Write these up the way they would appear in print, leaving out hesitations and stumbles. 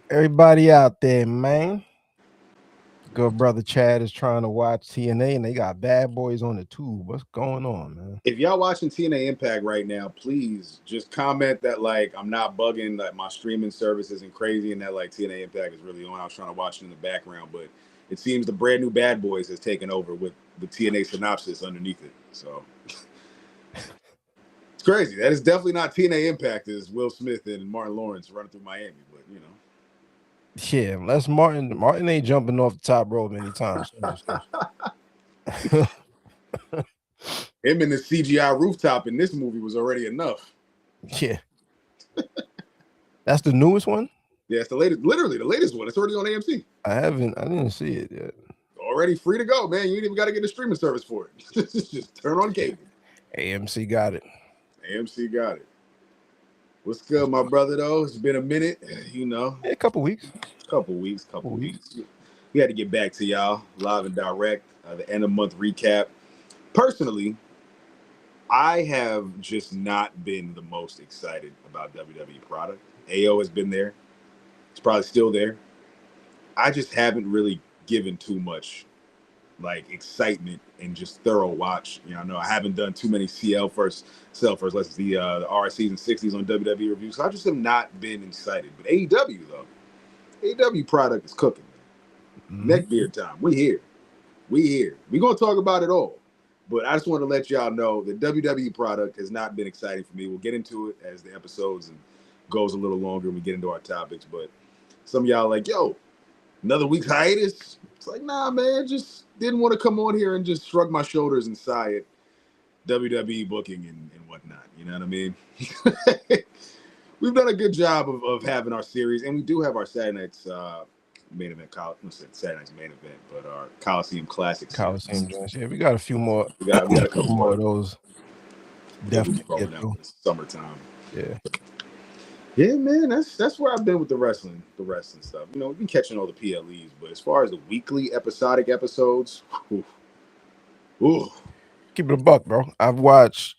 Everybody out there, man. Good brother Chad is trying to watch TNA and they got Bad Boys on the tube. What's going on, man? If y'all watching TNA Impact right now, please just comment that I'm not bugging, that my streaming service isn't crazy, and that TNA Impact is really on. I was trying to watch it in the background, but it seems the brand new Bad Boys has taken over with the TNA synopsis underneath it. So it's crazy. That is definitely not TNA Impact. Is Will Smith and Martin Lawrence running through Miami, but Yeah, unless Martin ain't jumping off the top rope many times. Him in the CGI rooftop in this movie was already enough. Yeah. That's the newest one? Yeah, it's the latest, literally the latest one. It's already on AMC. I didn't see it yet. Already free to go, man. You ain't even got to get a streaming service for it. Just turn on cable. AMC got it. AMC got it. What's good, my brother, though? It's been a minute, Yeah, a couple weeks. Couple weeks. We had to get back to y'all live and direct, the end of month recap. Personally, I have just not been the most excited about WWE product. AO has been there. It's probably still there. I just haven't really given too much excitement and just thorough watch. I know I haven't done too many sell first lessons, the RSCs and 60s on WWE reviews. So I just have not been excited. But AEW though, AEW product is cooking. Neck beard time. We here. We're gonna talk about it all. But I just want to let y'all know the WWE product has not been exciting for me. We'll get into it as the episodes and goes a little longer and we get into our topics. But some of y'all like, yo, another week's hiatus. It's like, nah, man, just didn't want to come on here and just shrug my shoulders and sigh at WWE booking and whatnot. You know what I mean? We've done a good job of having our series, and we do have our Saturday night's main event. Saturday night's main event, but our Coliseum Classics. Coliseum joints. Yeah, we got a few more. We got a couple more of those. Definitely get through. Summertime. Yeah. Yeah, man, that's where I've been with the wrestling stuff. We've been catching all the PLEs, but as far as the weekly episodic episodes, ooh. Keep it a buck, bro. I've watched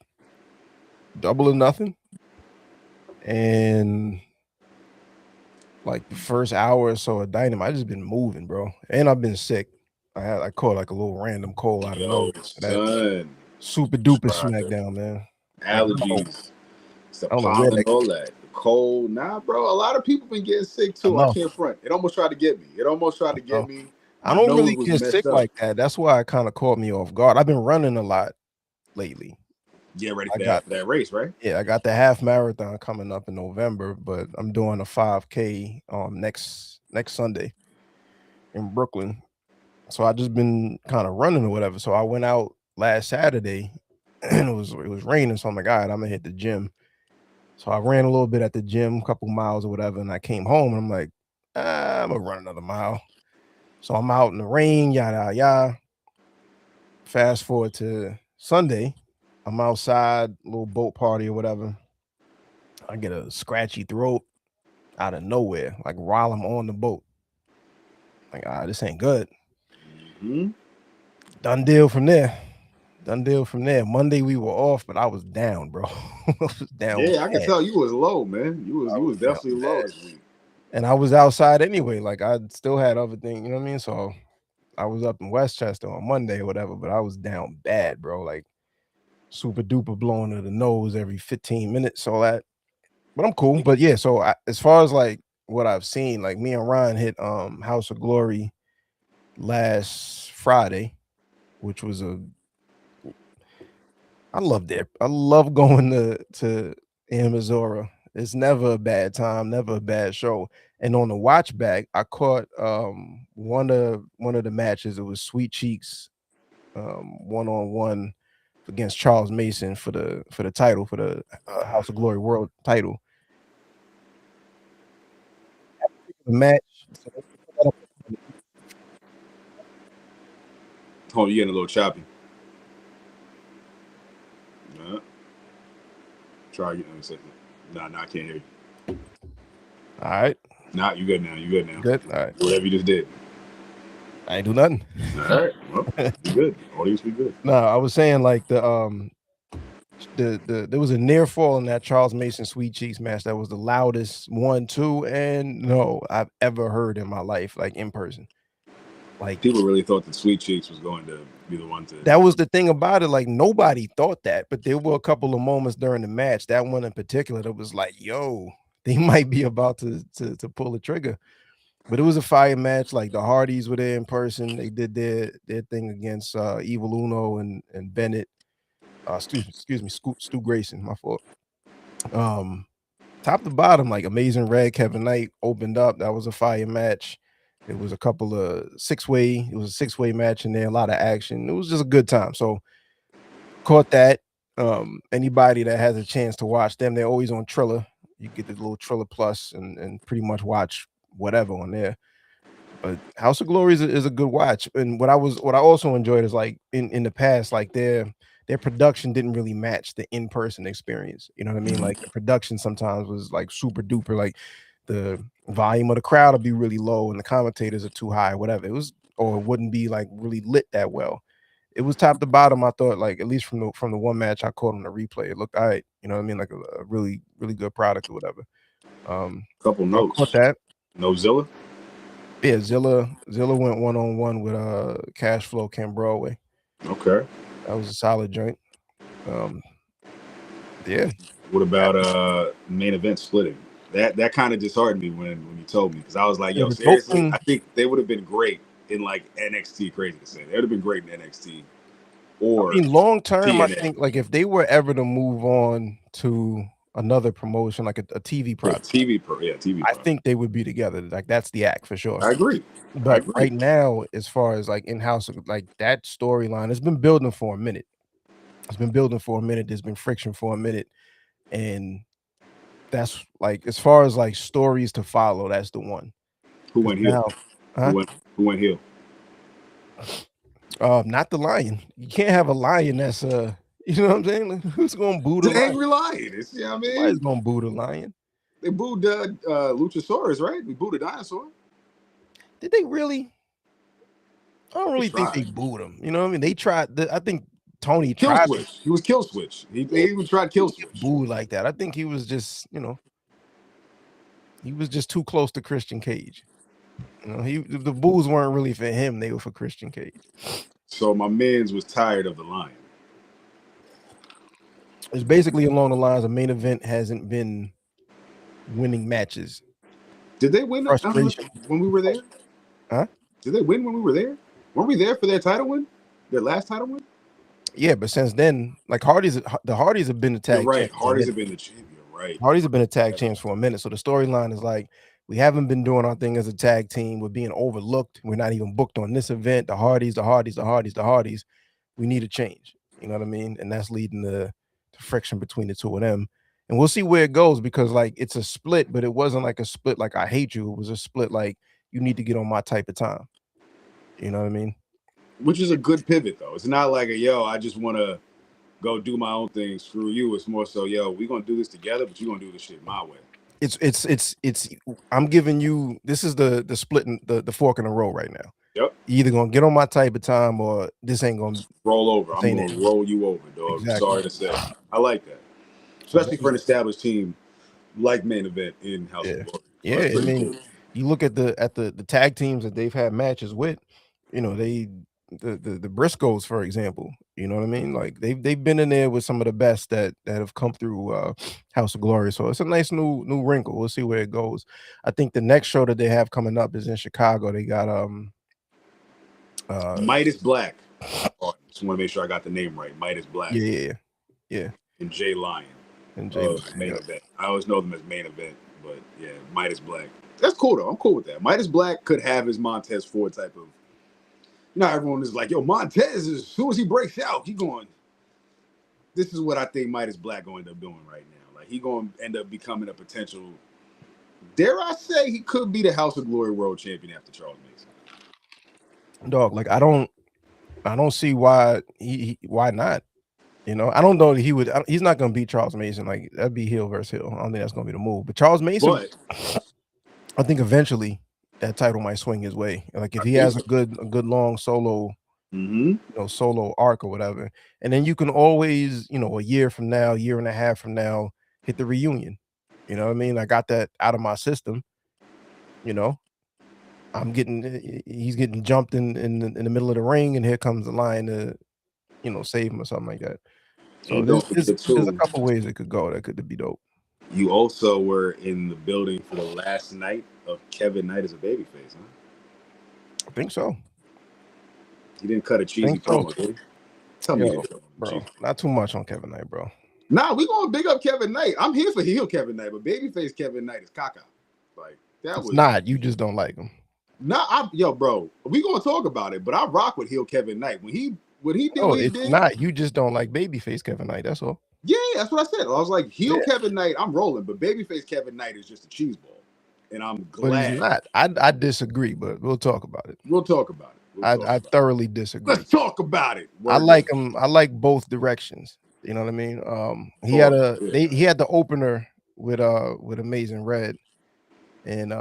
Double or Nothing, and the first hour or so of Dynamite, I just been moving, bro. And I've been sick. I caught a little random cold out of nowhere. Super duper SmackDown, man. Allergies, all that. Cold, nah, bro. A lot of people been getting sick too. I can't front. It almost tried to get me. I don't really get sick like that. That's why it kind of caught me off guard. I've been running a lot lately. Yeah, ready for that race, right? Yeah, I got the half marathon coming up in November, but I'm doing a 5K next Sunday in Brooklyn. So I just been kind of running or whatever. So I went out last Saturday and it was raining. So I'm like, all right, I'm gonna hit the gym. So I ran a little bit at the gym, a couple miles or whatever, and I came home and I'm like, I'm gonna run another mile. So I'm out in the rain, yada yada. Fast forward to Sunday, I'm outside, little boat party or whatever. I get a scratchy throat out of nowhere, while I'm on the boat. This ain't good. Done deal from there. Monday we were off, but I was down, bro. I was down. Yeah, I can tell you was low, man. You was definitely low this week. And I was outside anyway. I still had other things, you know what I mean? So I was up in Westchester on Monday or whatever, but I was down bad, bro. Super duper blowing to the nose every 15 minutes, all that. But I'm cool. But yeah, so as far as what I've seen, me and Ryan hit House of Glory last Friday, which was I love going to Amazora. It's never a bad time, never a bad show. And on the watch back, I caught one of the matches. It was Sweet Cheeks 1-on-1 against Charles Mason for the title, for the House of Glory World title. The match. Oh, you're getting a little choppy. Try again. Let me say that. Nah, I can't hear you. All right. Nah, you good now. Good. All right. Whatever you just did. I ain't do nothing. All right. Well, you good. Audience be good. No, I was saying the there was a near fall in that Charles Mason Sweet Cheeks match that was the loudest 1-2 and no I've ever heard in my life, like in person. Like People really thought that Sweet Cheeks was going to be the one to. that was the thing about it. Like nobody thought that, but there were a couple of moments during the match. That one in particular, that was like, yo, they might be about to pull the trigger. But it was a fire match. Like the Hardys were there in person. They did their thing against Evil Uno and Bennett. Excuse me, Stu Grayson. My fault. Top to bottom, like Amazing Red, Kevin Knight opened up. That was a fire match. It was a couple of six-way. It was a six-way match in there. A lot of action. It was just a good time. So caught that. Anybody that has a chance to watch them, they're always on Triller. You get the little Triller Plus and pretty much watch whatever on there. But House of Glory is a good watch. And what I also enjoyed is like in the past, like their production didn't really match the in-person experience. You know what I mean? Like the production sometimes was like super duper, like the volume of the crowd would be really low and the commentators are too high, whatever. It was, or it wouldn't be like really lit that well. It was top to bottom. I thought, like, at least from the one match I caught on the replay, it looked all right. You know what I mean? Like a really, really good product or whatever. Couple I caught notes. that. No Zilla. Yeah, Zilla went one-on-one with Cash Flow Ken Broadway. Okay. That was a solid joint. Yeah. What about main event splitting? That kind of disheartened me when you told me, because I was like, Yeah, yo, the dope seriously, thing, I think they would have been great in like NXT. Crazy to say, they would have been great in NXT I or mean, long term, I TNA. think like if they were ever to move on to another promotion, like a TV Yeah, product, TV pro. Yeah, TV I pro. think they would be together. Like that's the act for sure. I agree. I But agree. right now, as far as like in-house, like that storyline has been building for a minute. It's been building for a minute. There's been friction for a minute. And that's like as far as like stories to follow, that's the one. Who Because went heel? now, Who huh? went? Who went heel? Not the lion. You can't have a lion that's you know what I'm saying? Like, who's gonna boo the It's an lion? angry lion. It's, you know what I Nobody's mean? gonna boo the lion. They booed Luchasaurus, right? We booed a dinosaur. Did they really? I don't They really think they tried. booed him. You know what I mean? They tried. I think Tony Kill tried to. switch. He was kill switch. They even tried He kill didn't get switch. booed like that. I think he was just, he was just too close to Christian Cage. The boos weren't really for him; they were for Christian Cage. So my man's was tired of the lion. It's basically along the lines of main event hasn't been winning matches. Did they win Frustration. when we were there? Huh? Did they win when we were there? Weren't we there for their title win? Their last title win? Yeah, but since then, like the Hardys have been the You're tag right. champs for a Hardys have minute. been the champion. Right. Hardys have been a tag champs for a minute. So the storyline is like, we haven't been doing our thing as a tag team. We're being overlooked. We're not even booked on this event. The Hardys, the Hardys, the Hardys, the Hardys. We need a change. You know what I mean? And that's leading to friction between the two of them. And we'll see where it goes because like it's a split, but it wasn't like a split like I hate you. It was a split like you need to get on my type of time. You know what I mean? Which is a good pivot though. It's not like I just want to go do my own thing. Screw you. It's more so, we're gonna do this together, but you're gonna do this shit my way. It's I'm giving you, this is the split in the fork in the road right now. Yep. You either gonna get on my type of time or this ain't gonna roll over. I'm ain't gonna it. roll you over, dog. Exactly. Sorry to say. I like that. So Especially for an established team like main event in House of Glory. Yeah, I mean, cool. You look at the tag teams that they've had matches with, the Briscoes, for example. You know what I mean? Like they've been in there with some of the best that have come through House of Glory. So it's a nice new wrinkle. We'll see where it goes. I think the next show that they have coming up is in Chicago. They got Midas Black. Just want to make sure I got the name right. Midas Black. Yeah. And Jay Lion. And Jay Lion, main event. I always know them as main event, but yeah, Midas Black. That's cool though. I'm cool with that. Midas Black could have his Montez Ford type of. Everyone is like, yo, Montez, as soon as he breaks out, he going. This is what I think Midas Black going to end up doing right now. Like he going to end up becoming a potential. Dare I say he could be the House of Glory World Champion after Charles Mason. Dog, like I don't see why why not. I don't know that he would. He's not going to beat Charles Mason. Like that'd be heel versus heel. I don't think that's going to be the move. But Charles Mason, I think eventually that title might swing his way. Like if he has a good long solo solo arc or whatever. And then you can always, a year from now, year and a half from now, hit the reunion. You know what I mean? I got that out of my system. He's getting jumped in the middle of the ring, and here comes the lion to, save him or something like that. So And there's don't forget there's a too, couple ways it could go that could be dope. you also were in the building for the last night of Kevin Knight as a babyface, huh? I think so. He didn't cut a cheesy promo, did he? Tell me you didn't. Bro, not too much on Kevin Knight, bro. Nah, we gonna big up Kevin Knight. I'm here for heel Kevin Knight, but babyface Kevin Knight is caca. Like that it's was not. You just don't like him. Nah, bro, we gonna talk about it. But I rock with heel Kevin Knight when he did what he it's did. not. You just don't like babyface Kevin Knight. That's all. Yeah, that's what I said. I was like heel Kevin Knight. I'm rolling, but babyface Kevin Knight is just a cheese ball, and I'm glad. But he's not. I disagree, but we'll talk about it. We'll talk about it. I thoroughly disagree. Let's talk about it. I like him. I like both directions. You know what I mean? He had the opener with Amazing Red, and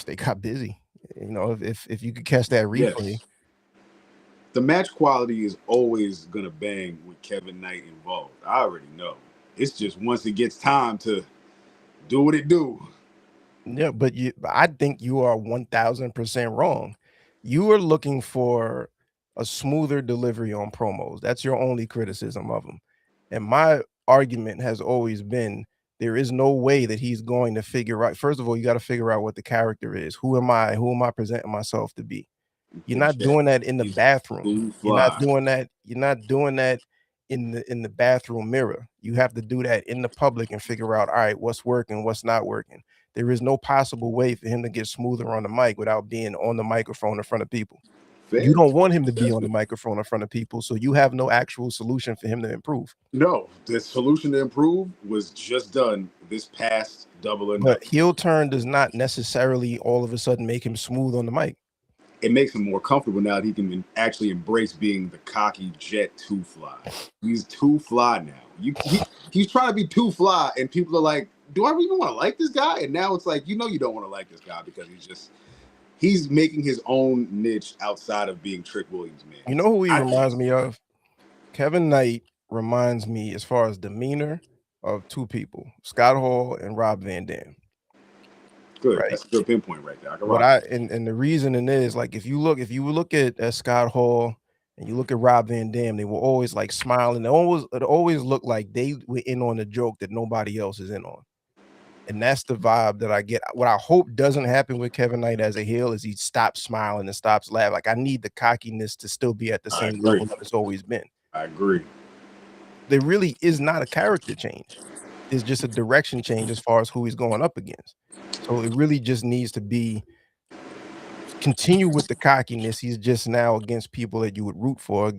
they got busy. If you could catch that replay. Yes. The match quality is always gonna bang with Kevin Knight involved. I already know. It's just once it gets time to do what it do. Yeah, but I think you are 1000% wrong. You are looking for a smoother delivery on promos. That's your only criticism of him. And my argument has always been there is no way that he's going to figure out. First of all, you got to figure out what the character is. Who am I? Who am I presenting myself to be? You're not doing that in the bathroom. You're not doing that. You're not doing that in the bathroom mirror. You have to do that in the public and figure out, all right, what's working, what's not working. There is no possible way for him to get smoother on the mic without being on the microphone in front of people. Fair. You don't want him to be on the microphone in front of people, so you have no actual solution for him to improve. No, the solution to improve was just done this past Double or Nothing. But heel turn does not necessarily all of a sudden make him smooth on the mic. It makes him more comfortable now that he can actually embrace being the cocky jet too fly. He's too fly now. He's trying to be too fly, and people are like, do I even want to like this guy? And now it's like, you don't want to like this guy because he's making his own niche outside of being Trick Williams' man. You know who he reminds me of? Kevin Knight reminds me, as far as demeanor, of two people, Scott Hall and Rob Van Dam. Good. Right? That's a good pinpoint right there. And the reasoning is, like, if you look at Scott Hall and you look at Rob Van Dam, they were always like smiling. It always looked like they were in on a joke that nobody else is in on. And that's the vibe that I get. What I hope doesn't happen with Kevin Knight as a heel is he stops smiling and stops laughing. Like, I need the cockiness to still be at the same level that it's always been. I agree. There really is not a character change. It's just a direction change as far as who he's going up against. So it really just needs to be continue with the cockiness. He's just now against people that you would root for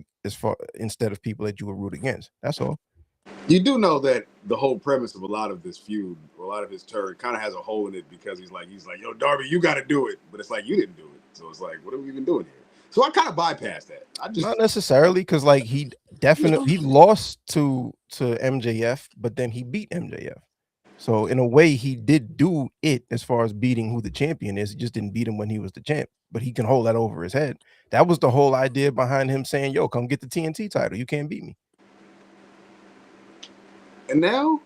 instead of people that you would root against. That's all. You do know that the whole premise of a lot of this feud, a lot of his turn, kind of has a hole in it because he's like, yo, Darby, you got to do it, but it's like you didn't do it, so it's like, what are we even doing here? So I kind of bypassed that. Not necessarily, because like he lost to MJF, but then he beat MJF. So in a way, he did do it as far as beating who the champion is. He just didn't beat him when he was the champ, but he can hold that over his head. That was the whole idea behind him saying, yo, come get the TNT title. You can't beat me. And now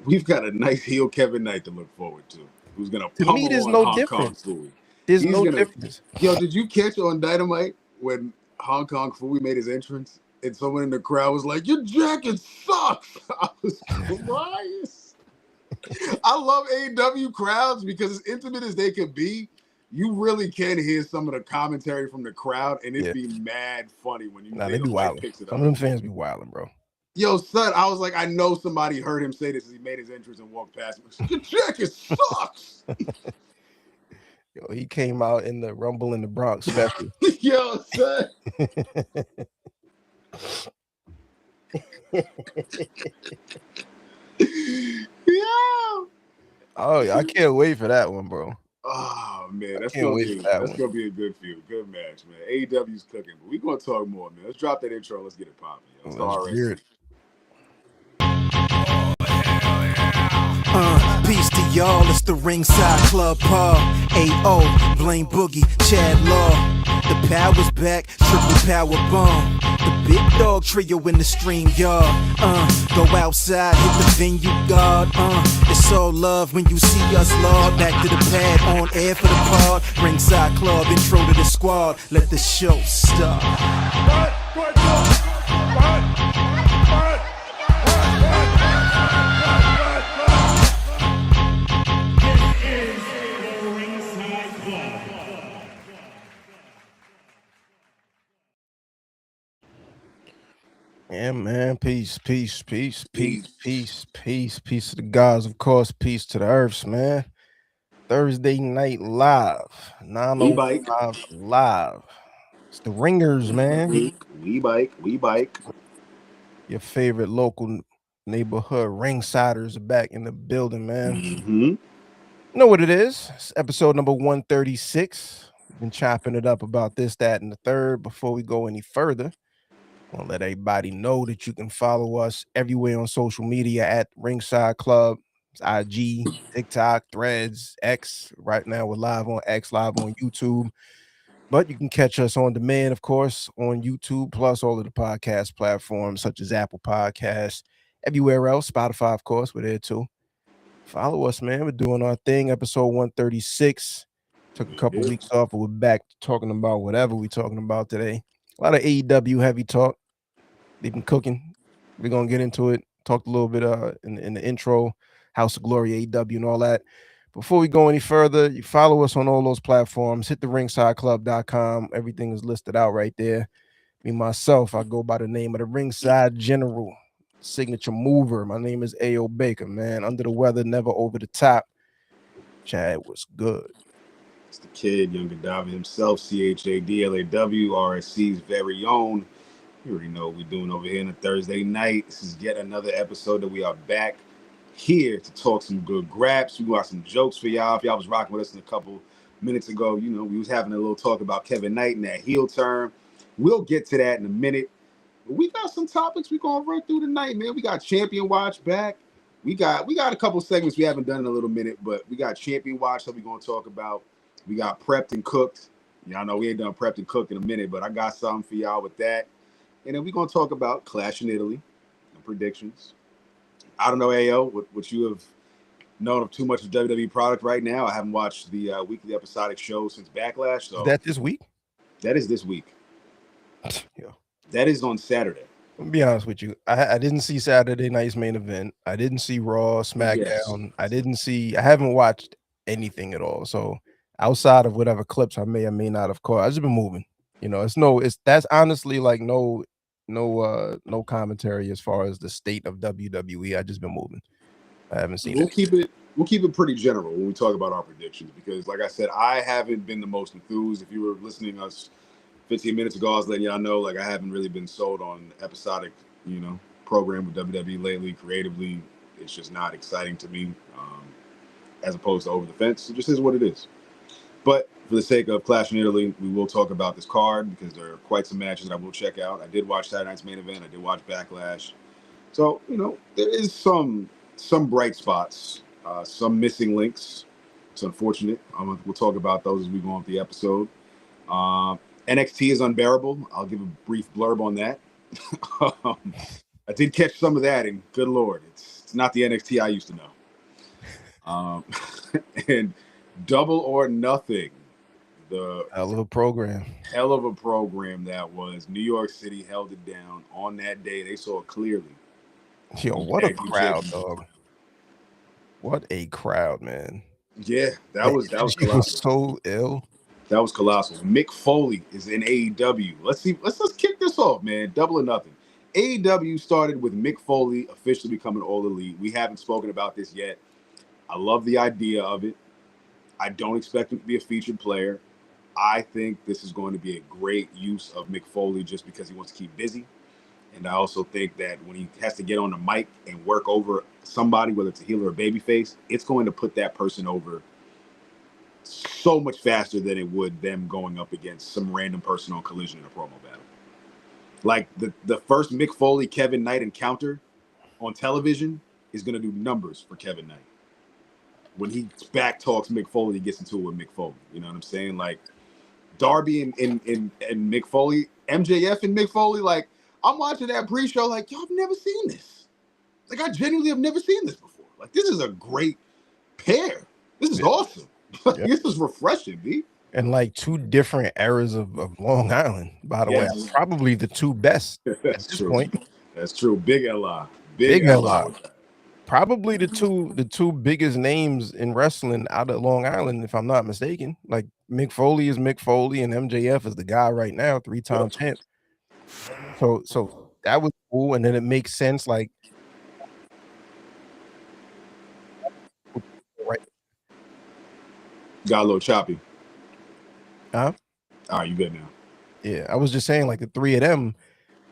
we've got a nice heel Kevin Knight to look forward to. Who's gonna to me? There's no difference. There's no difference. Yo, did you catch on Dynamite when Hong Kong Fooey made his entrance and someone in the crowd was like, "Your jacket sucks"? I was crying. I love AEW crowds because as intimate as they can be, you really can hear some of the commentary from the crowd, and it'd be mad funny when you. They be wilding. Some of them fans be wilding, bro. Yo, son, I was like, I know somebody heard him say this as he made his entrance and walked past me. Your jacket sucks. Yo, he came out in the Rumble in the Bronx special. Yo, son. Yeah. Oh, I can't wait for that one, bro. Oh man, that's gonna be a good feud, good match, man. AEW's cooking, but we're gonna talk more, man. Let's drop that intro. Let's get it popping. Let's go RSC. Peace to y'all, it's the Ringside Club Pub. A.O. Blame Boogie, Chad Law. The power's back, triple power bomb. The big dog trio in the stream yard. Go outside, hit the venue guard. It's all love when you see us, Lord. Back to the pad, on air for the pod. Ringside Club, intro to the squad. Let the show start. Yeah, man. Peace to the gods, of course. Peace to the earths, man. Thursday night live, We bike. 9:05 live. It's the Ringers, man. We bike. Your favorite local neighborhood ringsiders are back in the building, man. Mm-hmm. You know what it is? It's episode number 136. We've been chopping it up about this, that, and the third. Before we go any further, I want to let everybody know that you can follow us everywhere on social media at Ringside Club. It's IG, TikTok, Threads, X. Right now, we're live on X, live on YouTube. But you can catch us on demand, of course, on YouTube, plus all of the podcast platforms such as Apple Podcasts, everywhere else. Spotify, of course, we're there too. Follow us, man. We're doing our thing. Episode 136. Took a couple weeks off, but we're back talking about whatever we're talking about today. A lot of AEW heavy talk. They've been cooking. We're gonna get into it. Talked a little bit in the intro, House of Glory, AEW, and all that. Before we go any further, you follow us on all those platforms. Hit the ringsideclub.com. Everything is listed out right there. Me, myself, I go by the name of the Ringside General, signature mover. My name is A.O. Baker, man. Under the weather, never over the top. Chad was good. It's the kid, Young Gaddafi himself, CHADLAW, RSC's very own. You already know what we're doing over here on a Thursday night. This is yet another episode that we are back here to talk some good graps. We got some jokes for y'all. If y'all was rocking with us in a couple minutes ago, you know, we was having a little talk about Kevin Knight and that heel turn. We'll get to that in a minute. But we got some topics we're gonna run through tonight, man. We got Champion Watch back. We got a couple segments we haven't done in a little minute, but we got Champion Watch that we're gonna talk about. We got Prepped and Cooked. Y'all know we ain't done Prepped and Cooked in a minute, but I got something for y'all with that. And then we're going to talk about Clash in Italy and predictions. I don't know, AO, what you have known of too much of WWE product right now. I haven't watched the weekly episodic show since Backlash. So Is that this week? That is this week. Yeah. That is on Saturday. Let me be honest with you. I didn't see Saturday night's main event. I didn't see Raw, SmackDown. Yes. I haven't watched anything at all. So outside of whatever clips I may or may not have caught, I've just been moving. You know, that's honestly like no commentary as far as the state of WWE. I just been moving. I haven't seen it. We'll keep it pretty general when we talk about our predictions because, like I said, I haven't been the most enthused. If you were listening to us 15 minutes ago, I was letting y'all know like I haven't really been sold on episodic, program with WWE lately. Creatively, it's just not exciting to me. As opposed to Over the Fence, it just is what it is. But for the sake of Clash in Italy, we will talk about this card because there are quite some matches that I will check out. I did watch Saturday night's main event. I did watch Backlash. So, there is some bright spots, some missing links. It's unfortunate. We'll talk about those as we go on with the episode. NXT is unbearable. I'll give a brief blurb on that. I did catch some of that, and good Lord, it's not the NXT I used to know. And Double or Nothing, the hell of a program that was. New York City held it down on that day. They saw it clearly. Yo, what a crowd, dog. What a crowd, man. Yeah, that was colossal. So ill. That was colossal. Mick Foley is in AEW. Let's kick this off, man. Double or Nothing. AEW started with Mick Foley officially becoming All Elite. We haven't spoken about this yet. I love the idea of it. I don't expect him to be a featured player. I think this is going to be a great use of Mick Foley just because he wants to keep busy. And I also think that when he has to get on the mic and work over somebody, whether it's a heel or a babyface, it's going to put that person over so much faster than it would them going up against some random person on Collision in a promo battle. Like the first Mick Foley Kevin Knight encounter on television is going to do numbers for Kevin Knight. When he back talks Mick Foley, he gets into it with Mick Foley. You know what I'm saying? Like, Darby and Mick Foley, MJF and Mick Foley. Like, I'm watching that pre-show, like, y'all have never seen this. Like, I genuinely have never seen this before. Like, this is a great pair. This is awesome. Yeah. This is refreshing, B. And like two different eras of Long Island, by the way. Yes. Probably the two best at That's this true. point. That's true. Big Li. Big Li. Li. Probably the two biggest names in wrestling out of Long Island, if I'm not mistaken. Like Mick Foley is Mick Foley, and MJF is the guy right now, 3-time champ. So that was cool, and then it makes sense. Like, right. Got a little choppy. Huh? All right, you good now? Yeah, I was just saying, like the three of them,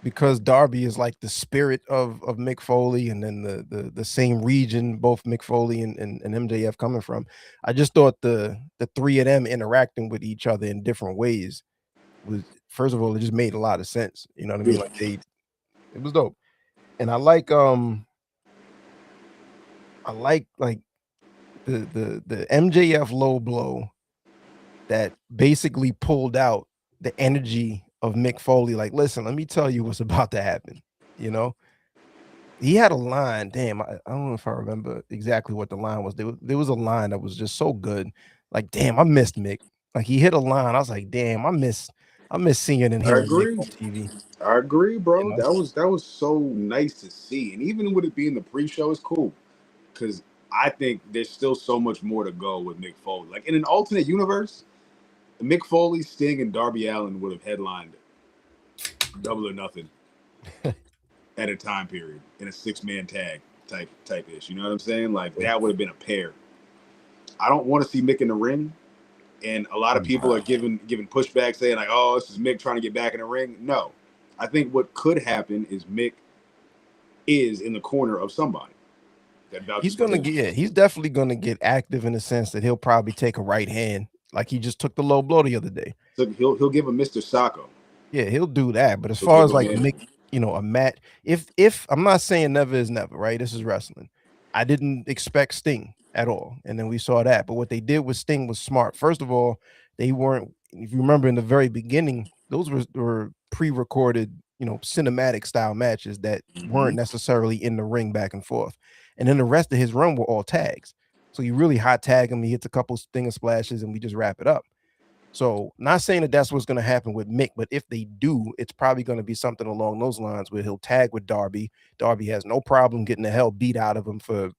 because Darby is like the spirit of Mick Foley, and then the same region both Mick Foley and MJF coming from. I just thought the three of them interacting with each other in different ways was, first of all, it just made a lot of sense. You know what I mean? Like it was dope. And I like the MJF low blow that basically pulled out the energy of Mick Foley. Like, listen, let me tell you what's about to happen. You know, he had a line. Damn, I don't know if I remember exactly what the line was. There was a line that was just so good. Like, damn, I missed Mick. Like, he hit a line. I was like, damn, I miss seeing and hearing Mick on TV. I agree, bro. You know? That was so nice to see. And even with it being the pre-show, it's cool. Because I think there's still so much more to go with Mick Foley. Like, in an alternate universe, Mick Foley, Sting, and Darby Allin would have headlined Double or Nothing at a time period in a 6-man tag type ish. You know what I'm saying? Like, that would have been a pair. I don't want to see Mick in the ring. And a lot of people are giving pushback, saying like, "Oh, this is Mick trying to get back in the ring." No, I think what could happen is Mick is in the corner of somebody. He's he's definitely gonna get active in the sense that he'll probably take a right hand, like he just took the low blow the other day. So he'll give a Mr. Sacco. Yeah, he'll do that. But as far as like Mick, you know, a match, if I'm not saying never is never, right? This is wrestling. I didn't expect Sting at all, and then we saw that. But what they did with Sting was smart. First of all, they weren't, if you remember in the very beginning, those were pre-recorded, you know, cinematic style matches that weren't necessarily in the ring back and forth. And then the rest of his run were all tags. So you really hot tag him, he hits a couple stinger splashes, and we just wrap it up. So not saying that that's what's going to happen with Mick, but if they do, it's probably going to be something along those lines where he'll tag with Darby. Darby has no problem getting the hell beat out of him for,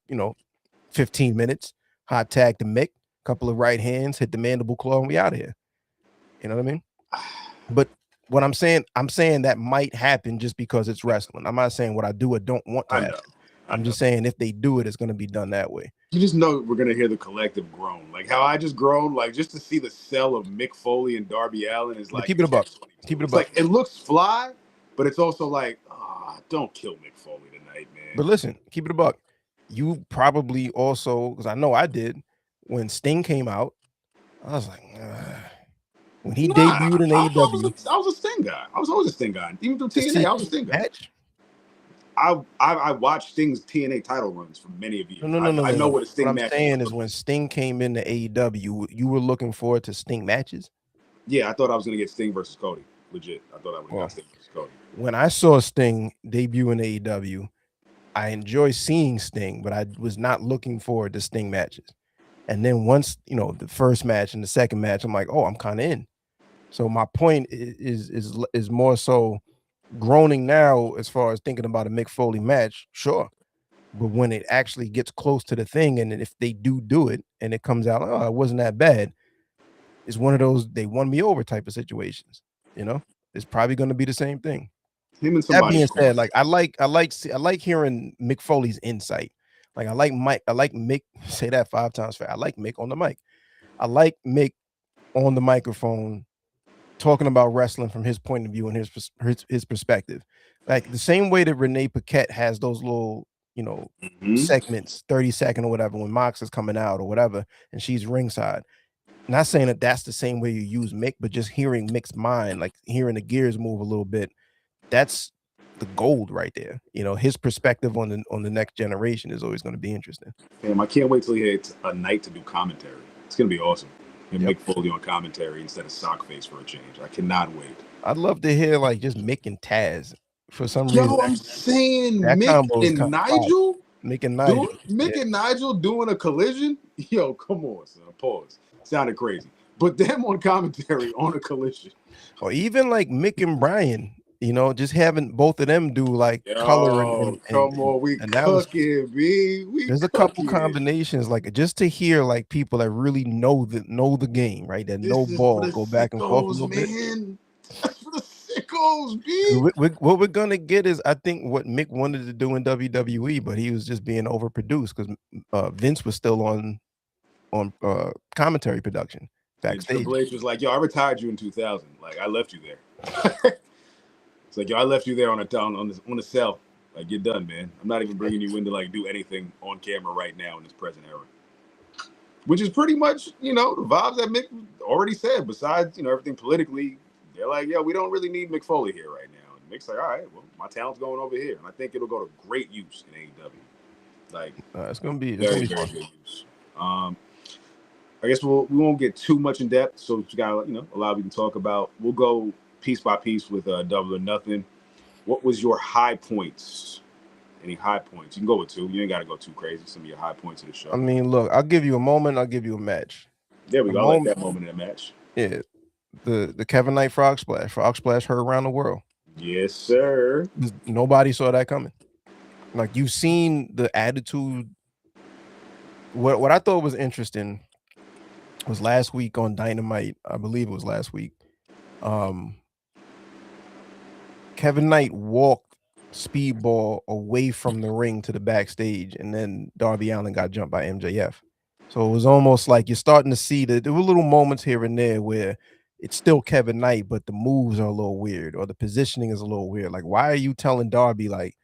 15 minutes. Hot tag to Mick, couple of right hands, hit the mandible claw, and we out of here. You know what I mean? But what I'm saying that might happen just because it's wrestling. I'm not saying what I do or don't want to happen. I'm just saying if they do it, it's going to be done that way. You just know we're going to hear the collective groan. Like how I just groaned, like just to see the sell of Mick Foley and Darby Allin is like, keep it a buck. Keep it a buck. Like, it looks fly, but it's also like, don't kill Mick Foley tonight, man. But listen, keep it a buck. You probably also, because I know I did, when Sting came out, I was like, when he debuted in AEW. I was a Sting guy. I was always a Sting guy. Even through TNA, I was a Sting guy. I watched Sting's TNA title runs for many of years. No. I know what a Sting match is. What I'm saying is when Sting came into AEW, you were looking forward to Sting matches? Yeah, I thought I was going to get Sting versus Cody. Legit. I thought I would have got Sting versus Cody. When I saw Sting debut in AEW, I enjoy seeing Sting, but I was not looking forward to Sting matches. And then once, the first match and the second match, I'm like, oh, I'm kind of in. So my point is more so groaning now as far as thinking about a Mick Foley match, sure. But when it actually gets close to the thing, and if they do it and it comes out, oh, it wasn't that bad, it's one of those they won me over type of situations. It's probably going to be the same thing. That being said, like I like hearing Mick Foley's insight. Like I like Mick, say that 5 times fast. I like Mick on the mic. I like Mick on the microphone talking about wrestling from his point of view and his perspective. Like the same way that Renee Paquette has those little, segments, 30-second or whatever, when Mox is coming out or whatever, and she's ringside. Not saying that that's the same way you use Mick, but just hearing Mick's mind, like hearing the gears move a little bit, that's the gold right there. His perspective on the next generation is always going to be interesting. Damn, I can't wait till he hits a night to do commentary. It's going to be awesome. and Mick Foley on commentary instead of Sockface for a change. I cannot wait. I'd love to hear like just Mick and Taz. For some reason, Yo, I'm saying that Mick combo is and kind of fire. Nigel. Mick and Nigel. Mick and Nigel doing a collision. Yo, come on, son. Pause. Sounded crazy. But them on commentary on a collision. Or even like Mick and Brian, you know, just having both of them do like color and come on, we analysis. cooking, B. There's a couple combinations like just to hear like people that really know the game, right? That know ball, go back and forth a little bit. That's for the sickos, B. What we're gonna get is, I think, what Mick wanted to do in WWE, but he was just being overproduced because Vince was still on commentary production backstage. Triple H was like, "Yo, I retired you in 2000. Like, I left you there." It's like, "Yo, I left you there on the cell. Like, you're done, man. I'm not even bringing you in to like do anything on camera right now in this present era." Which is pretty much, you know, the vibes that Mick already said. Besides, you know, everything politically, they're like, "Yo, we don't really need Mick Foley here right now." And Mick's like, "All right, well, my talent's going over here, and I think it'll go to great use in AEW." Like, it's gonna be very good use. I guess we won't get too much in depth, so we got, you know, a lot we can talk about. We'll go piece by piece with Double or Nothing. What was your high points? Any high points? You can go with two. You ain't got to go too crazy. Some of your high points of the show. I mean, look, I'll give you a moment. I'll give you a match. There we go. I like that moment in a match. Yeah, the Kevin Knight Frog Splash. Frog Splash heard around the world. Yes, sir. Nobody saw that coming. Like, you've seen the attitude. What I thought was interesting was last week on Dynamite. I believe it was last week. Kevin Knight walked Speedball away from the ring to the backstage, and then Darby Allin got jumped by MJF. So it was almost like you're starting to see that there were little moments here and there where it's still Kevin Knight, but the moves are a little weird, or the positioning is a little weird. Like, why are you telling Darby, like,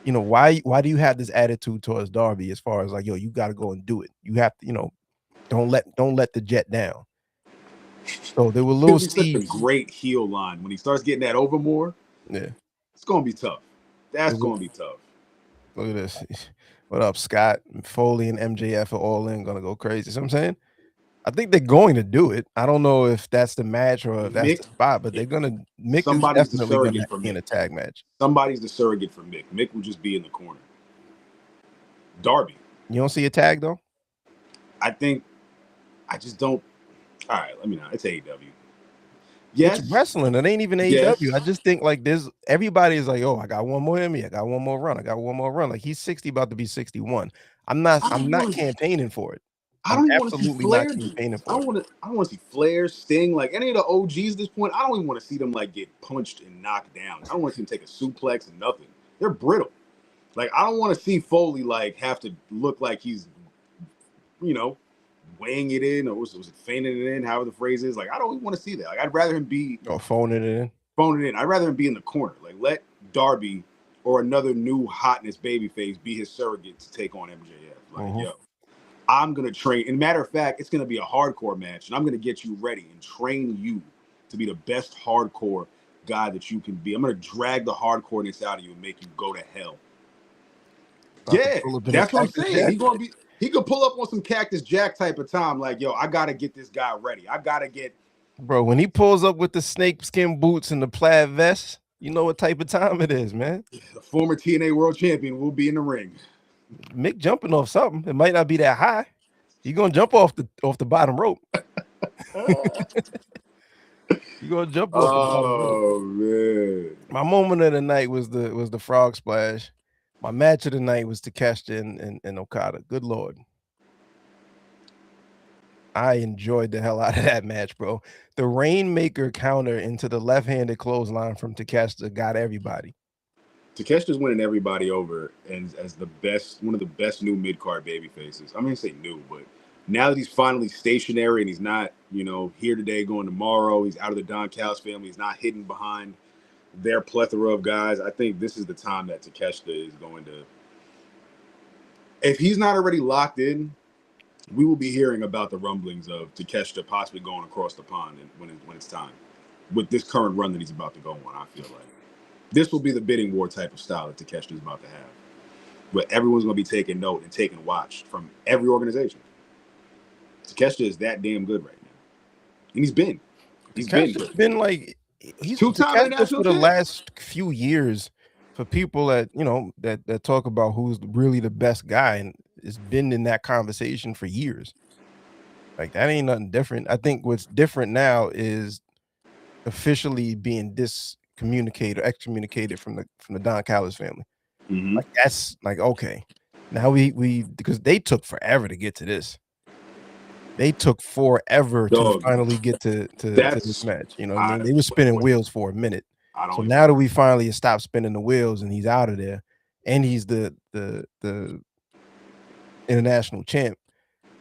you know, why do you have this attitude towards Darby as far as like, yo, you got to go and do it. You have to, you know, don't let the jet down. So there were little such a great heel line when he starts getting that over more. Yeah, it's gonna be tough. That's gonna be tough. Look at this. What up, Scott? Foley and MJF are all in, gonna go crazy. So I'm saying, I think they're going to do it. I don't know if that's the match or if that's the spot, but they're gonna. Mick is definitely gonna be in a tag match. Somebody's the surrogate for Mick. Mick will just be in the corner. Darby. You don't see a tag though? I just don't. All right, let me know. It's AEW. Yes, it's wrestling. It ain't even AEW. Yes. I just think like everybody is like, oh, I got one more in me. I got one more run. I got one more run. Like, he's 60, about to be 61. I'm not campaigning for it. I don't want to see Flair. I don't want to see Flair, Sting, like any of the OGs at this point. I don't even want to see them like get punched and knocked down. I don't want to see them take a suplex and nothing. They're brittle. Like, I don't want to see Foley like have to look like he's, you know, weighing it in, or was it feigning it in, however the phrase is. Like, I don't even want to see that. Like, I'd rather him be phoning it in. I'd rather him be in the corner. Like, let Darby or another new hotness babyface be his surrogate to take on MJF. Like, yo, I'm gonna train. And matter of fact, it's gonna be a hardcore match, and I'm gonna get you ready and train you to be the best hardcore guy that you can be. I'm gonna drag the hardcoreness out of you and make you go to hell. Yeah, that's what I'm saying. He could pull up on some Cactus Jack type of time, like, yo, I gotta get this guy ready. I gotta get. Bro, when he pulls up with the snakeskin boots and the plaid vest, you know what type of time it is, man. The former TNA World Champion will be in the ring. Mick jumping off something. It might not be that high. He's gonna jump off the bottom rope. You gonna jump off the bottom rope. Oh man. My moment of the night was the frog splash. My match of the night was Takeshita and Okada. Good Lord. I enjoyed the hell out of that match, bro. The Rainmaker counter into the left-handed clothesline from Takeshita got everybody. Takeshita's winning everybody over and as one of the best new mid-card baby faces. I'm gonna say new, but now that he's finally stationary and he's not, you know, here today, going tomorrow, he's out of the Don Callis family, he's not hidden behind their plethora of guys. I think this is the time that Takeshita is going to, if he's not already locked in, we will be hearing about the rumblings of Takeshita possibly going across the pond when it's time. With this current run that he's about to go on, I feel like this will be the bidding war type of style that Takeshita is about to have, where everyone's going to be taking note and taking watch from every organization. Takeshita is that damn good right now. and he's been Takeshi's been like he's two-time Takeshi international for the champ. last few years. For people that that talk about who's really the best guy, and it's been in that conversation for years. Like that ain't nothing different. I think what's different now is officially being discommunicated or excommunicated from the Don Callis family. Mm-hmm. Like that's like okay. Now we because they took forever to get to this. They took forever to Dog, finally get to this that's match. You know what I I mean? They were spinning wait, wheels for a minute. I So don't even now that we finally stopped spinning the wheels and he's out of there, and he's the international champ,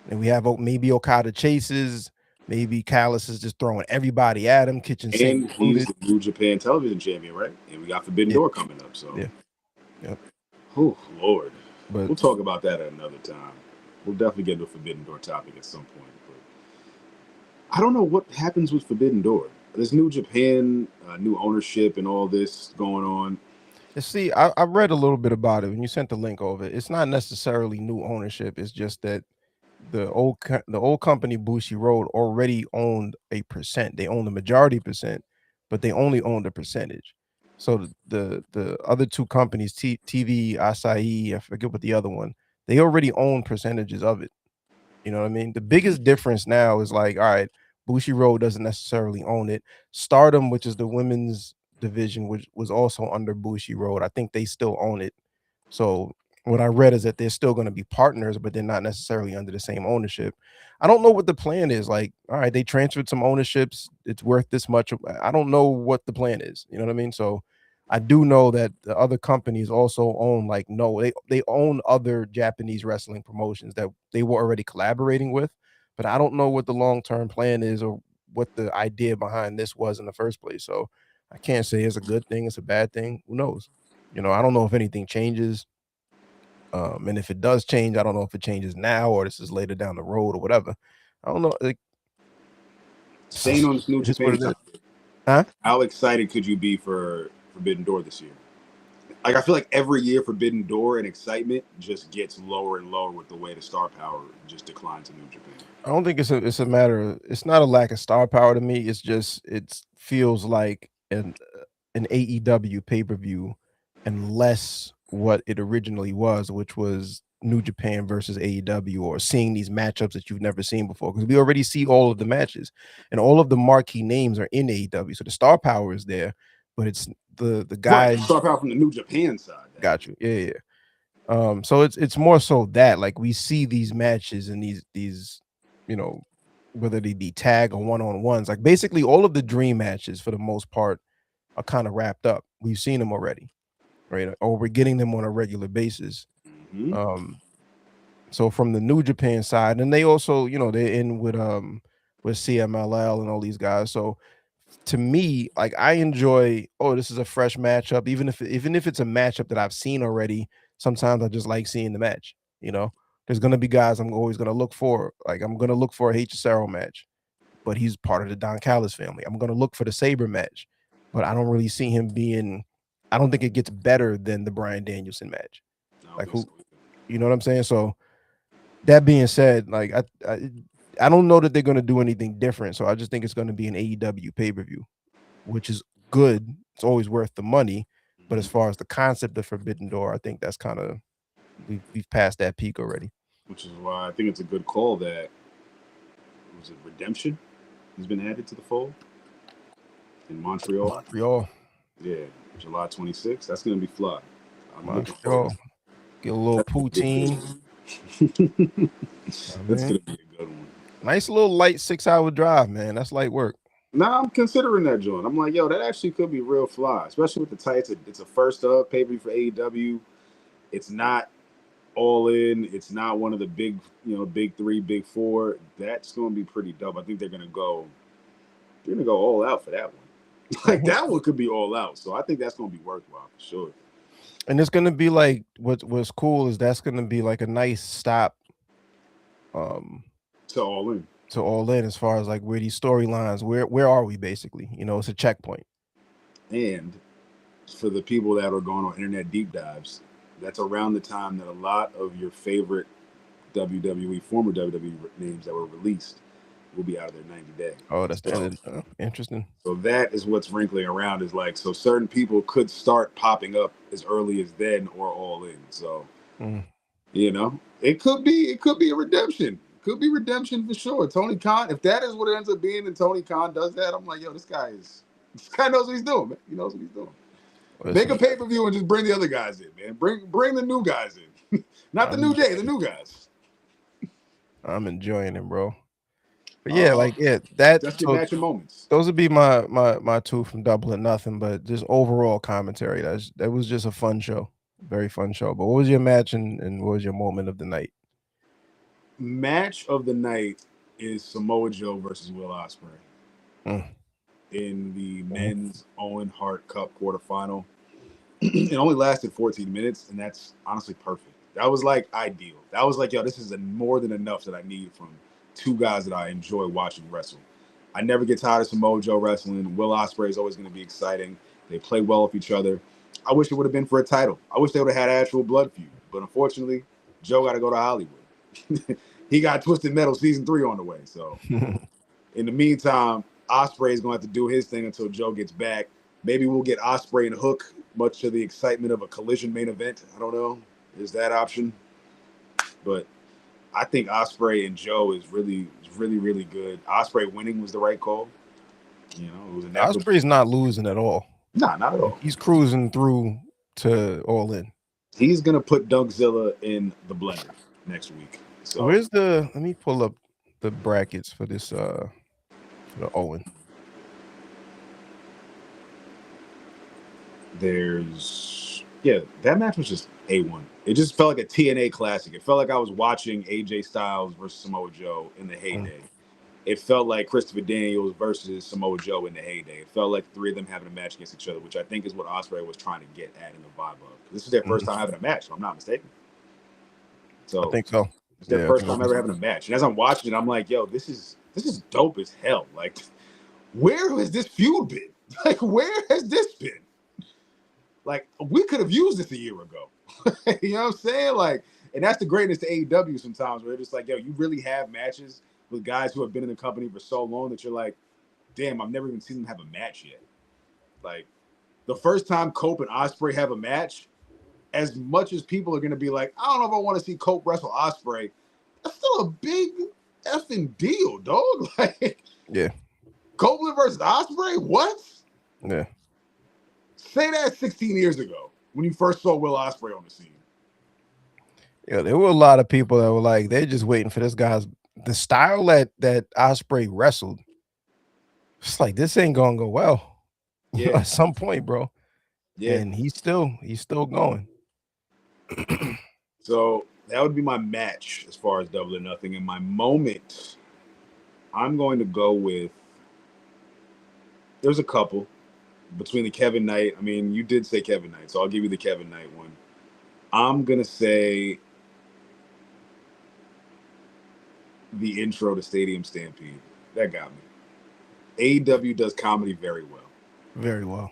and we have maybe Okada chases, maybe Callis is just throwing everybody at him, kitchen sink and he's included. the New Japan television champion, right? And we got Forbidden Yeah, Door coming up, so yeah, yeah. oh Lord. But We'll talk about that at another time. We'll definitely get to a Forbidden Door topic at some point. But I don't know what happens with Forbidden Door. There's New Japan, new ownership, and all this going on. see, I read a little bit about it when you sent the link over. It's not necessarily new ownership. It's just that the old company Bushi Road already owned a percent. They own the majority percent, but they only owned a percentage. So the other two companies, TV, Asahi, I forget what the other one, they already own percentages of it. You know what I mean? The biggest difference now is like, all right, Bushi Road doesn't necessarily own it. Stardom, which is the women's division, which was also under Bushi Road, I think they still own it. So what I read is that they're still going to be partners, but they're not necessarily under the same ownership. I don't know what the plan is. Like, all right, they transferred some ownerships. It's worth this much. I don't know what the plan is. You know what I mean? So I do know that the other companies also own like no, they own other Japanese wrestling promotions that they were already collaborating with, but I don't know what the long-term plan is or what the idea behind this was in the first place. So I can't say it's a good thing, it's a bad thing. Who knows? You know, I don't know if anything changes. And if it does change, I don't know if it changes now or this is later down the road or whatever. I don't know. Like, Staying on this New it is what Japan it is. topic, Huh? how excited could you be for Forbidden Door this year? Like I feel like every year Forbidden Door and excitement just gets lower and lower with the way the star power just declines in New Japan. I don't think it's a matter of it's not a lack of star power to me. It's just it feels like an AEW pay-per-view and less what it originally was, which was New Japan versus AEW or seeing these matchups that you've never seen before. Because we already see all of the matches and all of the marquee names are in AEW. So the star power is there, but it's the Right, guys star power from the New Japan side. got you. Yeah, yeah. So it's more so that like we see these matches and these you know whether they be tag or one-on-ones, like basically all of the dream matches for the most part are kind of wrapped up. We've seen them already, right? Or we're getting them on a regular basis. Mm-hmm. So from the New Japan side, and they also, they're in with CMLL and all these guys. So to me, like I enjoy, oh, this is a fresh matchup, even if it's a matchup that I've seen already. Sometimes I just like seeing the match. There's gonna be guys I'm always gonna look for. Like I'm gonna look for a H. Cesaro match, but he's part of the Don Callis family. I'm gonna look for the Saber match, but I don't really see him being. I don't think it gets better than the Bryan Danielson match. Like who, you know what I'm saying? So that being said, like I don't know that they're gonna do anything different. So I just think it's gonna be an AEW pay-per-view, which is good. It's always worth the money. But as far as the concept of Forbidden Door, I think that's kind of we've passed that peak already. Which is why I think it's a good call that was it Redemption has been added to the fold in Montreal. Montreal. Yeah, July 26th. That's gonna be fly. I'm looking Montreal. forward. Get a little poutine. That's gonna be a good one. Nice little light 6-hour drive, man. That's light work. Now I'm considering that joint. I'm like, yo, that actually could be real fly, especially with the tights. It's a first up pay-per-view for AEW. It's not all in. It's not one of the big, big three, big four. That's going to be pretty dope. I think they're going to go all out for that one. Like that one could be all out. So I think that's going to be worthwhile for sure. And it's going to be like what's cool is that's going to be like a nice stop. To all in. To all in as far as like where these storylines, where are we basically? It's a checkpoint. And for the people that are going on internet deep dives, that's around the time that a lot of your favorite former WWE names that were released will be out of their 90-day. Oh, that's the end. Interesting. So that is what's wrinkling around. Is like, so certain people could start popping up as early as then or all in. So it could be a redemption. Could be redemption for sure. Tony Khan, if that is what it ends up being, and Tony Khan does that, I'm like, yo, this guy knows what he's doing, man. He knows what he's doing. Make a pay-per-view and just bring the other guys in, man. Bring the new guys in. Not the New Day, the new guys. I'm enjoying it, bro. But that's your match of moments. Those would be my two from Double or Nothing, but just overall commentary. That was just a fun show. Very fun show. But what was your match and what was your moment of the night? Match of the night is Samoa Joe versus Will Ospreay in the men's Owen Hart Cup quarterfinal. It only lasted 14 minutes, and that's honestly perfect. That was like ideal. That was like, yo, this is more than enough that I need from two guys that I enjoy watching wrestle. I never get tired of Samoa Joe wrestling. Will Ospreay is always going to be exciting. They play well with each other. I wish it would have been for a title. I wish they would have had actual blood feud, but unfortunately, Joe got to go to Hollywood. He got Twisted Metal season 3 on the way. So in the meantime, Ospreay is going to have to do his thing until Joe gets back. Maybe we'll get Ospreay and Hook, much to the excitement of a Collision main event. I don't know. Is that option? But I think Ospreay and Joe is really, really good. Ospreay winning was the right call. You know, it was Ospreay's not losing at all. Nah, not at all. He's cruising through to All In. He's gonna put Dunkzilla in the blender next week. So where's let me pull up the brackets for this for the Owen. That match was just A1. It just felt like a TNA classic. It felt like I was watching AJ Styles versus Samoa Joe in the heyday. It felt like Christopher Daniels versus Samoa Joe in the heyday. It felt like the three of them having a match against each other, which I think is what Ospreay was trying to get at in the vibe of. This is their first time having a match, if I'm not mistaken. So I think so. It's their first time ever having a match. And as I'm watching it, I'm like, yo, this is dope as hell. Like, where has this feud been? Like, where has this been? Like, we could have used this a year ago. You know what I'm saying? Like, and that's the greatness to AEW sometimes, where they're just like, yo, you really have matches with guys who have been in the company for so long that you're like, damn, I've never even seen them have a match yet. Like, the first time Cope and Ospreay have a match, as much as people are going to be like, I don't know if I want to see Cope wrestle Ospreay, that's still a big effing deal, dog. Like, yeah. Copeland versus Ospreay? What? Yeah. Say that 16 years ago when you first saw Will Ospreay on the scene. Yeah, there were a lot of people that were like, they're just waiting for this guy's the style that Ospreay wrestled. It's like, this ain't gonna go well. Yeah. At some point, bro. Yeah. And he's still going. So that would be my match as far as Double or Nothing. And my moment, I'm going to go with, there's a couple between the Kevin Knight. I mean, you did say Kevin Knight, so I'll give you the Kevin Knight one. I'm going to say the intro to Stadium Stampede. That got me. AEW does comedy very well. Very well.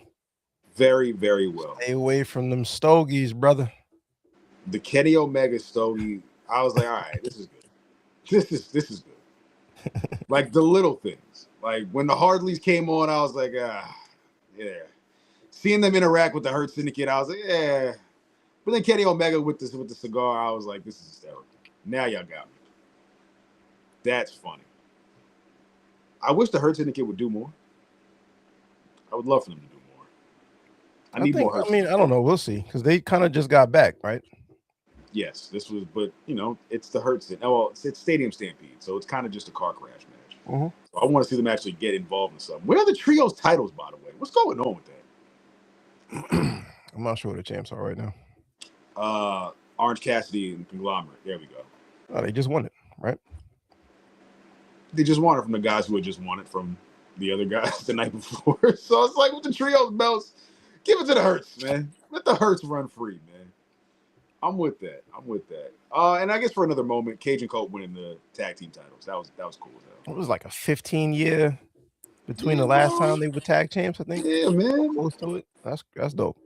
Very, very well. Stay away from them stogies, brother. The Kenny Omega stogie, I was like, all right, this is good. This is good. Like the little things. Like when the Hardleys came on, I was like, yeah. Seeing them interact with the Hurt Syndicate, I was like, yeah. But then Kenny Omega with the cigar, I was like, this is hysterical. Now y'all got me. That's funny. I wish the Hurt Syndicate would do more. I would love for them to do more. I need more Hurt Syndicate. I don't know. We'll see. Because they kind of just got back, right? Yes, but it's the Hurt Syndicate. Oh, well, it's Stadium Stampede, so it's kind of just a car crash match. Mm-hmm. So I want to see them actually get involved in something. Where are the trios titles, by the way? What's going on with that? I'm not sure what the champs are right now. Orange Cassidy and Conglomerate. There we go. Oh, they just won it, right? They just won it from the guys who had just won it from the other guys the night before. So it's like with the trios belts, give it to the Hurts, man. Let the Hurts run free, man. I'm with that. And I guess for another moment, Cage and Cope winning the tag team titles. That was cool as hell. It was like a 15-year between the last time they were tag champs, I think. Yeah, man. Close to it. That's dope.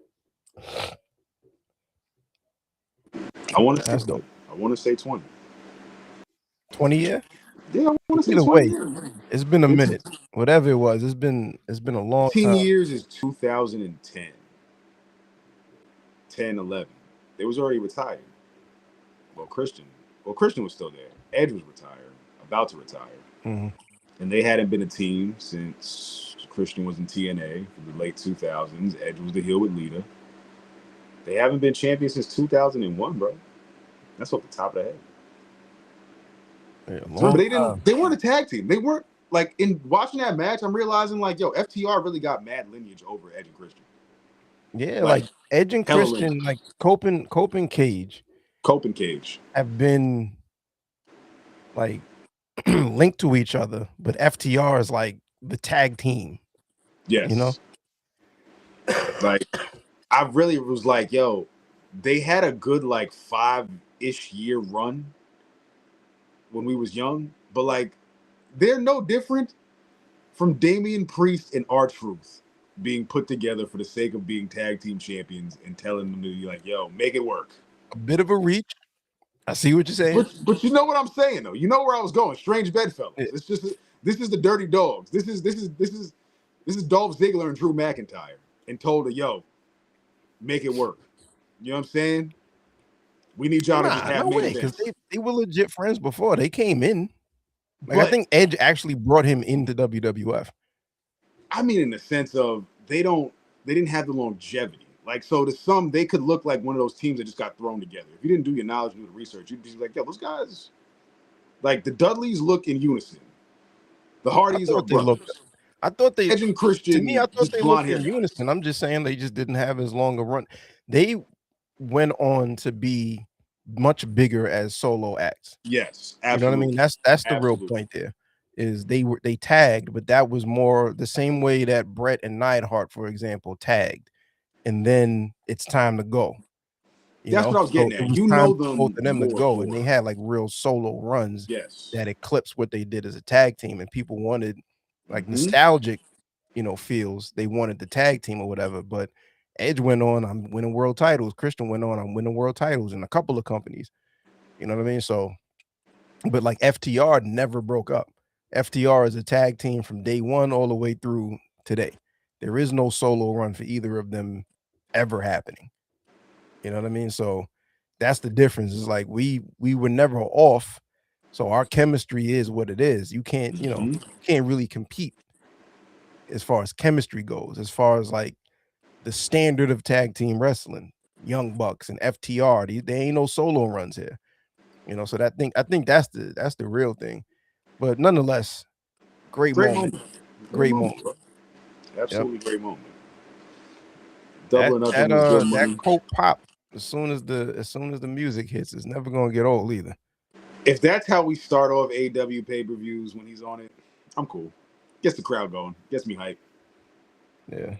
I want to say 20. 20 year? Yeah, I want to say Either 20 way, years. it's been a It's minute. Whatever it was, it's been a long 15 time. years is 2010, 10, 11. They was already retired. Well, Christian was still there. Edge was retired, about to retire. Mhm. And they hadn't been a team since Christian was in TNA in the late 2000s. Edge was the heel with Lita. They haven't been champions since 2001, bro. That's off the top of the head. Yeah, a So long they time. didn't. They weren't a tag team. They weren't like in watching that match. I'm realizing like, yo, FTR really got mad lineage over Edge and Christian. Yeah, Like like Edge and hella lineage. Christian, like Cope and Cage Cope and Cage. have been like linked to each other, but FTR is like the tag team, you know? Yes. Like I really was like, yo, they had a good like 5-ish year run when we was young, but like they're no different from Damian Priest and R-Truth being put together for the sake of being tag team champions and telling them to be like, yo, make it work. A bit of a reach. I see what you're saying. But you know what I'm saying though. You know where I was going. Strange bedfellows. Yeah. It's just this is the Dirty Dogs. This is Dolph Ziggler and Drew McIntyre and told her, yo, make it work. You know what I'm saying? We need y'all to just Nah, have no main way, because events. they were legit friends before they came in. Like I But think Edge actually brought him into WWF. I mean, in the sense of they didn't have the longevity. Like, so to some, they could look like one of those teams that just got thrown together. If you didn't do your knowledge and do the research, you'd be like, yo, those guys, like the Dudleys look in unison. The I Hardys are thought they looked. brothers. I thought they. Edge and To me, I Christian, thought just they blonde looked hair in guys. unison. I'm just saying they just didn't have as long a run. They went on to be much bigger as solo acts. Yes, You know what I mean? absolutely. That's the real Absolutely. point there. Is they tagged, but that was more the same way that Brett and Neidhart, for example, tagged, and then it's time to go. You That's what know, I was so getting it at. was You time know for both them of them to more go, and for they had like real solo runs yes. that eclipsed what they did as a tag team, and people wanted like Mm-hmm. nostalgic, feels. They wanted the tag team or whatever. But Edge went on, I'm winning world titles. Christian went on, I'm winning world titles in a couple of companies. You know what I mean? So, but like FTR never broke up. FTR is a tag team from day one all the way through today. There is no solo run for either of them ever happening. You know what I mean? So that's the difference. It's like we were never off. So our chemistry is what it is. You can't, Mm-hmm. you can't really compete as far as chemistry goes, as far as like the standard of tag team wrestling. Young Bucks and FTR, they ain't no solo runs here. So I think that's the real thing. But nonetheless, great Great moment. moment. Great Great moment, moment. bro. Yep. Absolutely great moment. Double or nothing was good That money. quote pop as soon as the music hits, it's never gonna get old either. If that's how we start off AW pay-per-views when he's on it, I'm cool. Gets the crowd going. Gets me hyped. Yeah.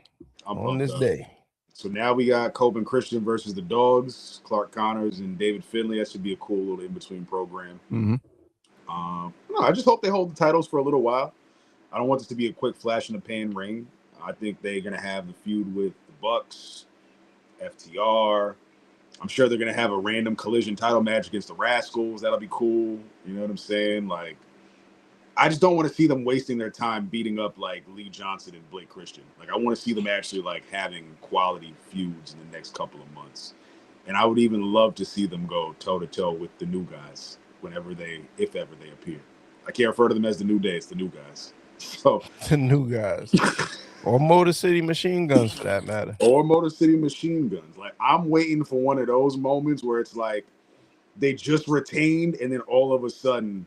I'm On pumped this up. day. So now we got Cope and Christian versus the Dogs, Clark Connors and David Finlay. That should be a cool little in-between program. Mm-hmm. No, I just hope they hold the titles for a little while. I don't want this to be a quick flash in the pan ring. I think they're gonna have the feud with the Bucks, FTR. I'm sure they're gonna have a random collision title match against the Rascals. That'll be cool. You know what I'm saying? Like, I just don't want to see them wasting their time beating up like Lee Johnson and Blake Christian. Like, I want to see them actually like having quality feuds in the next couple of months. And I would even love to see them go toe to toe with the new guys if ever they appear. I can't refer to them as the New Day; it's the new guys. So, The new guys. Or Motor City Machine Guns for that matter. or Motor City Machine Guns. Like, I'm waiting for one of those moments where it's like they just retained, and then all of a sudden,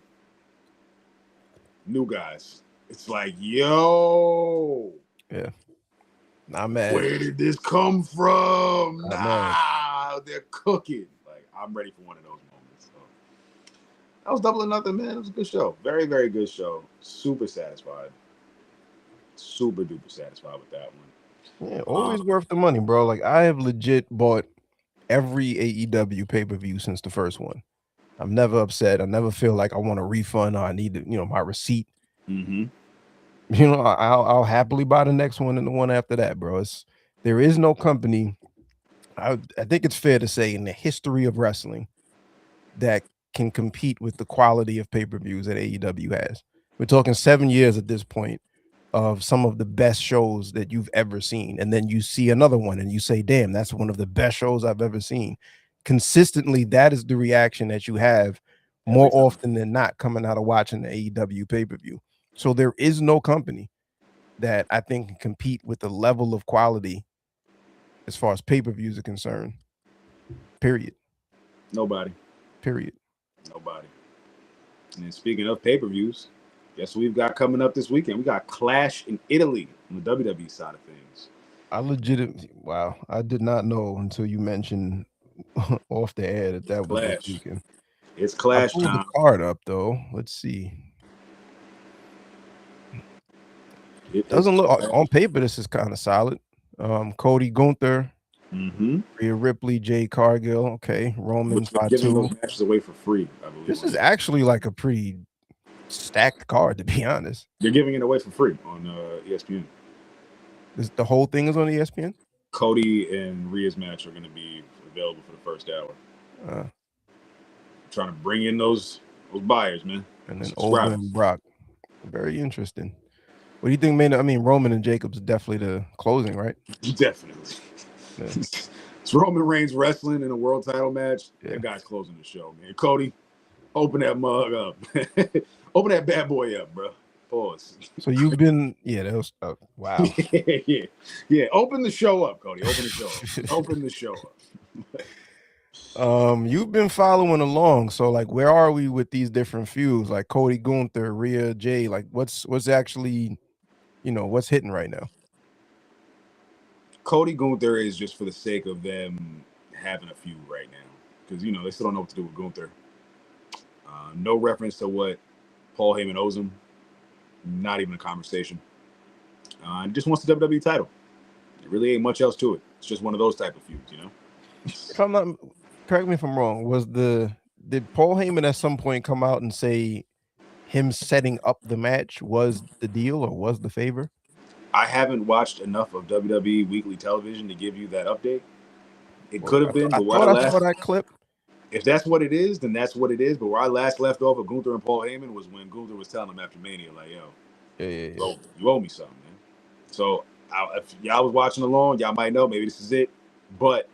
new guys. It's like, yo, Yeah. Not mad. where did this come from? Not mad. Nah, they're cooking. Like, I'm ready for one of those moments. So, that was Double or Nothing, man. It was a good show. Very, very good show. Super satisfied. Super duper satisfied with that one. Yeah, always worth the money, bro. Like I have legit bought every AEW pay-per-view since the first one. I'm never upset. I never feel like I want a refund or I need to, my receipt. Mm-hmm. I'll happily buy the next one and the one after that, bro. There is no company. I think it's fair to say in the history of wrestling that can compete with the quality of pay-per-views that AEW has. We're talking 7 years at this point of some of the best shows that you've ever seen. And then you see another one and you say, damn, that's one of the best shows I've ever seen. Consistently, that is the reaction that you have more often than not coming out of watching the AEW pay-per-view. So there is no company that I think can compete with the level of quality as far as pay-per-views are concerned. Period. Nobody. Period. Nobody. And then speaking of pay-per-views, guess what we've got coming up this weekend? We got Clash in Italy on the WWE side of things. Wow. I did not know until you mentioned off the air that was this weekend. It's Clash I pulled time. the card up though. Let's see. It doesn't look on paper. This is kind of solid. Cody Gunther, Rhea Ripley, Jade Cargill. Okay, Roman giving those matches away for free. I believe this is actually like a pretty stacked card, to be honest. They're giving it away for free on ESPN. The whole thing is on ESPN. Cody and Rhea's match are going to be available for the first hour. Trying to bring in those buyers, man. And then Ova and Brock. Very interesting. What do you think, man? I mean, Roman and Jacobs definitely the closing, right? Definitely. Yeah. It's Roman Reigns wrestling in a world title match. Yeah. That guy's closing the show, man. Cody, open that mug up. Open that bad boy up, bro. Pause. So you've been, that was wow. yeah. Open the show up, Cody. Open the show up. Open the show up. You've been following along. So, like, where are we with these different feuds? Like Cody Gunther, Rhea, Jay. Like, what's actually, what's hitting right now? Cody Gunther is just for the sake of them having a feud right now, because they still don't know what to do with Gunther. No reference to what Paul Heyman owes him. Not even a conversation. Just wants the WWE title. There really ain't much else to it. It's just one of those type of feuds, If I'm not, correct me if I'm wrong. Did Paul Heyman at some point come out and say him setting up the match was the deal or was the favor? I haven't watched enough of WWE weekly television to give you that update. It could have been, but I saw that clip. If that's what it is, then that's what it is. But where I last left off of Gunther and Paul Heyman was when Gunther was telling him after Mania, like, yo, bro, you owe me something, man. So if y'all was watching along, y'all might know maybe this is it. But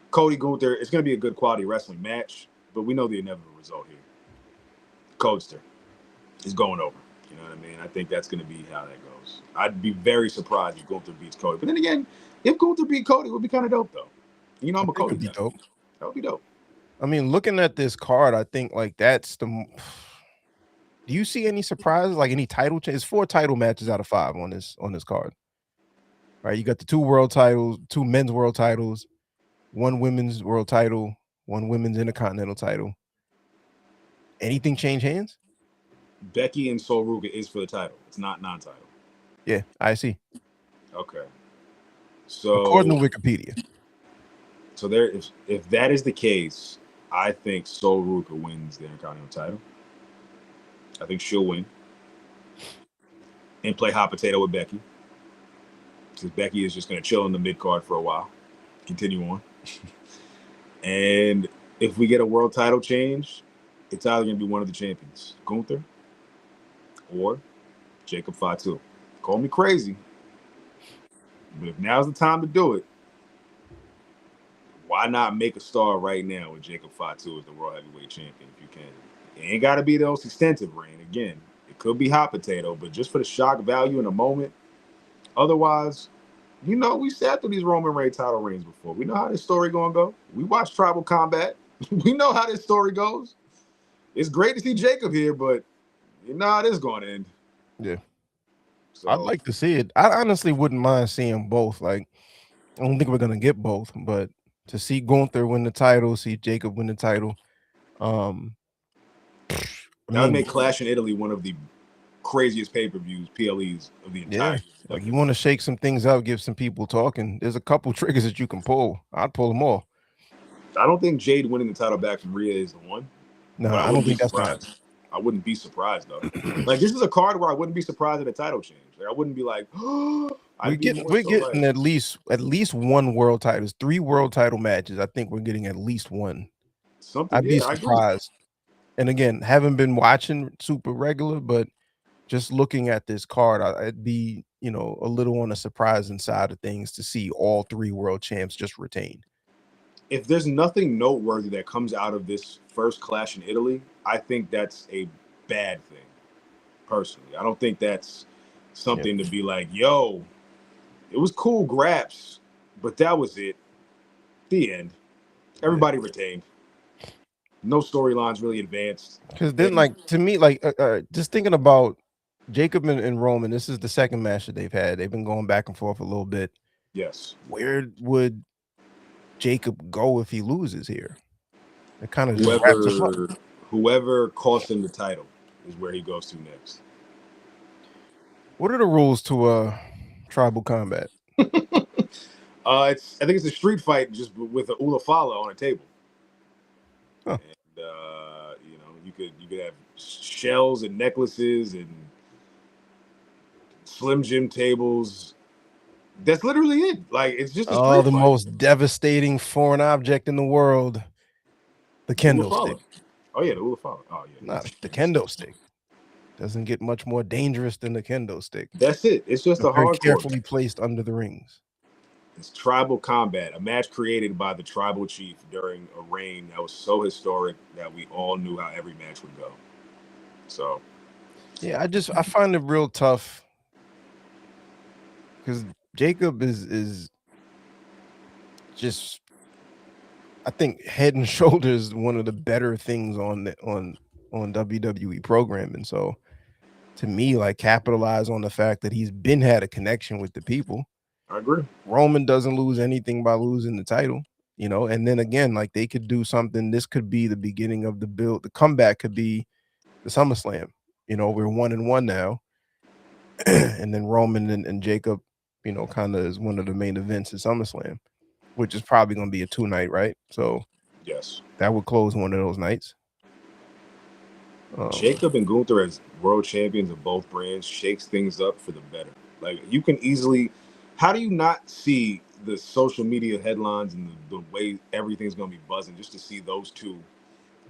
Cody Gunther, it's going to be a good quality wrestling match, but we know the inevitable result here. Codester is going over. You know what I mean? I think that's going to be how that goes. I'd be very surprised if Gunther beats Cody. But then again, if Gunther beat Cody, it would be kind of dope, though. I'm a Cody guy. Dope. That would be dope. I mean, looking at this card, I think like that's the. Do you see any surprises, like any title change? It's 4 title matches out of 5 on this card. All right, you got the 2 world titles, 2 men's world titles, 1 women's world title, 1 women's intercontinental title. Anything change hands? Becky and Sol Ruka is for the title. It's not non-title. Yeah, I see. Okay. So according to Wikipedia. So if that is the case, I think Sol Ruka wins the Intercontinental title. I think she'll win. And play hot potato with Becky. Because Becky is just going to chill in the mid-card for a while. Continue on. And if we get a world title change, it's either going to be one of the champions. Gunther or Jacob Fatu. Call me crazy. But if now's the time to do it, why not make a star right now with Jacob Fatu as the World Heavyweight Champion if you can? It ain't got to be the most extensive reign. Again, it could be hot potato, but just for the shock value in the moment. Otherwise, we sat through these Roman Reigns title reigns before. We know how this story going to go. We watched Tribal Combat. We know how this story goes. It's great to see Jacob here, but you know how this is going to end. Yeah. So, I'd like to see it. I honestly wouldn't mind seeing both. Like, I don't think we're going to get both, but to see Gunther win the title, see Jacob win the title. That would make Clash in Italy one of the craziest pay-per-views, PLEs of the entire year. Like, you want to shake some things up, give some people talking. There's a couple triggers that you can pull. I'd pull them all. I don't think Jade winning the title back from Rhea is the one. No, I don't think that's right. I wouldn't be surprised, though. Like, this is a card where I wouldn't be surprised at a title change. Like, I wouldn't be like, we're getting at least 1 world title. 3 world title matches. I think we're getting at least 1. something. I'd be Yeah, I agree. surprised. And again, haven't been watching super regular, but just looking at this card, I'd be, a little on the surprising side of things to see all three world champs just retained. If there's nothing noteworthy that comes out of this first clash in Italy, I think that's a bad thing. Personally, I don't think that's Yeah. something to be like, "Yo, it was cool, Graps," but that was it. The end. Everybody retained. No storylines really advanced. Because then, And to me, just thinking about Jacob and Roman, this is the second match that they've had. They've been going back and forth a little bit. yes, Where would Jacob go if he loses here? It kind of just wraps him up. whoever cost him the title is where he goes to next. What are the rules to tribal combat? I think it's a street fight just with a ulafala on a table. Huh. And you could have shells and necklaces and Slim Jim tables. That's literally it. Like, it's just a Oh, street the fight. most devastating foreign object in the world, the kendo stick. Oh yeah, the ulafala. Oh yeah, Not the kendo stick. Doesn't get much more dangerous than the kendo stick. that's it. It's just a Very hardcore carefully match. placed under the rings. It's tribal combat, a match created by the tribal chief during a reign that was so historic that we all knew how every match would go. So yeah, I find it real tough because Jacob is just, I think, head and shoulders one of the better things on WWE programming. So to me, like, capitalize on the fact that he's had a connection with the people. I agree. Roman doesn't lose anything by losing the title, and then again, like, they could do something. This could be the beginning of the build. The comeback could be the SummerSlam. We're 1-1 now. And then Roman and Jacob, kind of is one of the main events at SummerSlam, which is probably going to be a 2-night, right? So yes, that would close one of those nights. Jacob and Gunther as world champions of both brands shakes things up for the better. Like, you can easily, how do you not see the social media headlines and the way everything's going to be buzzing just to see those two,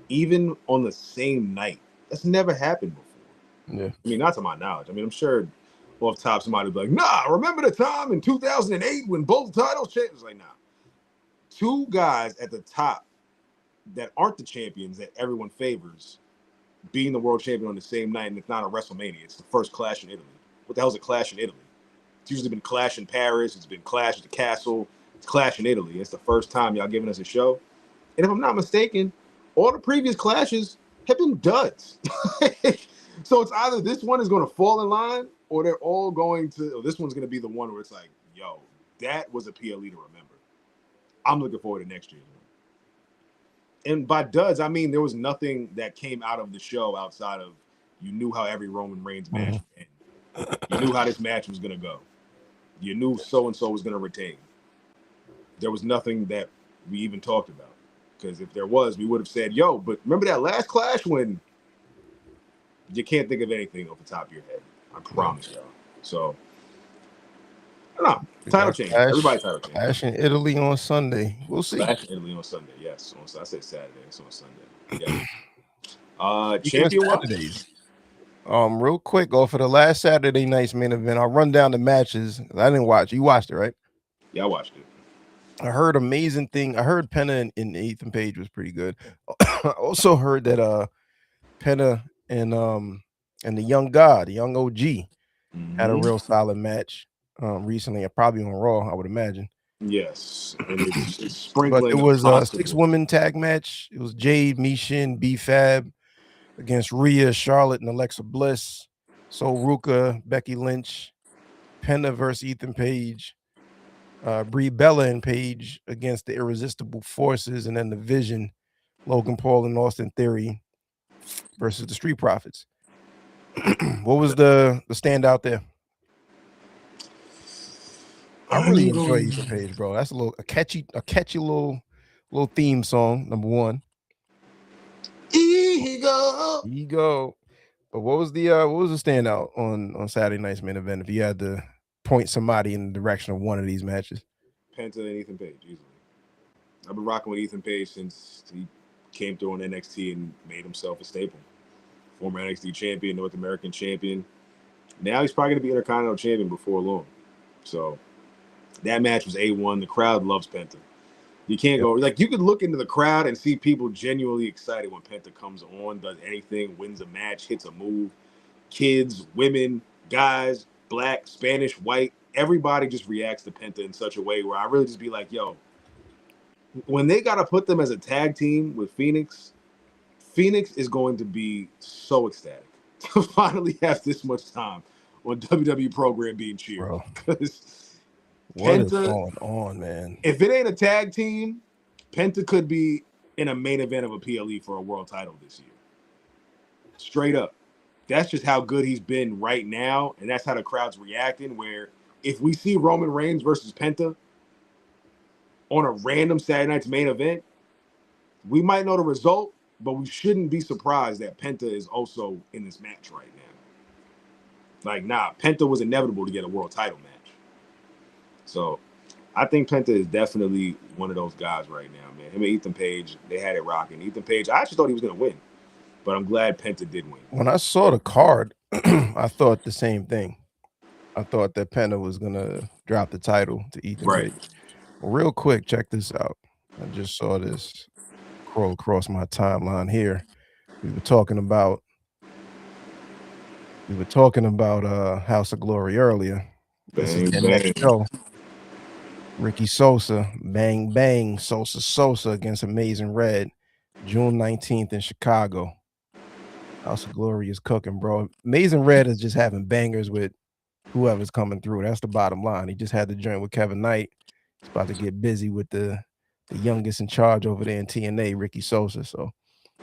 even on the same night? That's never happened before. Yeah. I mean, not to my knowledge. I mean, I'm sure off top somebody would be like, "Nah, remember the time in 2008 when both titles changed?" It's like, nah. Two guys at the top that aren't the champions that everyone favors being the world champion on the same night, and it's not a WrestleMania. It's the first clash in Italy. What the hell is a clash in Italy? It's usually been clash in Paris. It's been clash at the castle. It's clash in Italy. It's the first time y'all giving us a show. And if I'm not mistaken, all the previous clashes have been duds. So it's either this one is going to fall in line, or they're all going to, or this one's going to be the one where it's like, yo, that was a PLE to remember. I'm looking forward to next year's one. And by duds, I mean there was nothing that came out of the show outside of, you knew how every Roman Reigns match would end. You knew how this match was going to go. You knew so-and-so was going to retain. There was nothing that we even talked about. Because if there was, we would have said, yo, but remember that last clash when you can't think of anything off the top of your head. I promise y'all. So, I don't know. Title change. Everybody title change. Clash in Italy on Sunday. We'll see. Clash in Italy on Sunday. Yes. I said Saturday. It's on Sunday. Yeah. Champion Saturdays. Real quick, off of the last Saturday night's main event, I'll run down the matches. I didn't watch. You watched it, right? Yeah, I watched it. I heard amazing thing. I heard Penna and Ethan Page was pretty good. I also heard that Penna and the young god, the young OG, had a real solid match recently, probably on Raw, I would imagine. Yes, and it's sprinkling. But it was a 6-woman tag match. It was Jade, Mishin, B-Fab against Rhea, Charlotte, and Alexa Bliss. So Ruka, Becky Lynch, Penna versus Ethan Page, Brie Bella and Page against the Irresistible Forces, and then the Vision, Logan Paul and Austin Theory versus the Street Profits. What was the standout there? I really enjoy Ethan Page, bro. That's a catchy little theme song. Number one. Ego. But what was the standout on Saturday night's main event? If you had to point somebody in the direction of one of these matches, Penta and Ethan Page easily. I've been rocking with Ethan Page since he came through on NXT and made himself a staple. Former NXT champion, North American champion. Now he's probably going to be Intercontinental champion before long. So that match was A1. The crowd loves Penta. You can't go like you could look into the crowd and see people genuinely excited when Penta comes on, does anything, wins a match, hits a move. Kids, women, guys, black, Spanish, white, everybody just reacts to Penta in such a way where I really just be like, yo, when they got to put them as a tag team with Phoenix, Phoenix is going to be so ecstatic to finally have this much time on WWE program being cheered. Bro, because what is going on, man? If it ain't a tag team, Penta could be in a main event of a PLE for a world title this year. Straight up. That's just how good he's been right now, and that's how the crowd's reacting, where if we see Roman Reigns versus Penta on a random Saturday night's main event, we might know the result, but we shouldn't be surprised that Penta is also in this match right now. Like, nah, Penta was inevitable to get a world title match. So I think Penta is definitely one of those guys right now, man. Him and Ethan Page, they had it rocking. Ethan Page, I actually thought he was going to win, but I'm glad Penta did win. When I saw the card, I thought the same thing. I thought that Penta was going to drop the title to Ethan Page. Real quick, check this out. I just saw this scroll across my timeline here. We were talking about House of Glory earlier. This is the next show. Ricky Sosa, Bang Bang, Sosa against Amazing Red, June 19th in Chicago. House of Glory is cooking, bro. Amazing Red is just having bangers with whoever's coming through. That's the bottom line. He just had the joint with Kevin Knight. He's about to get busy with the youngest in charge over there in TNA, Ricky Sosa. So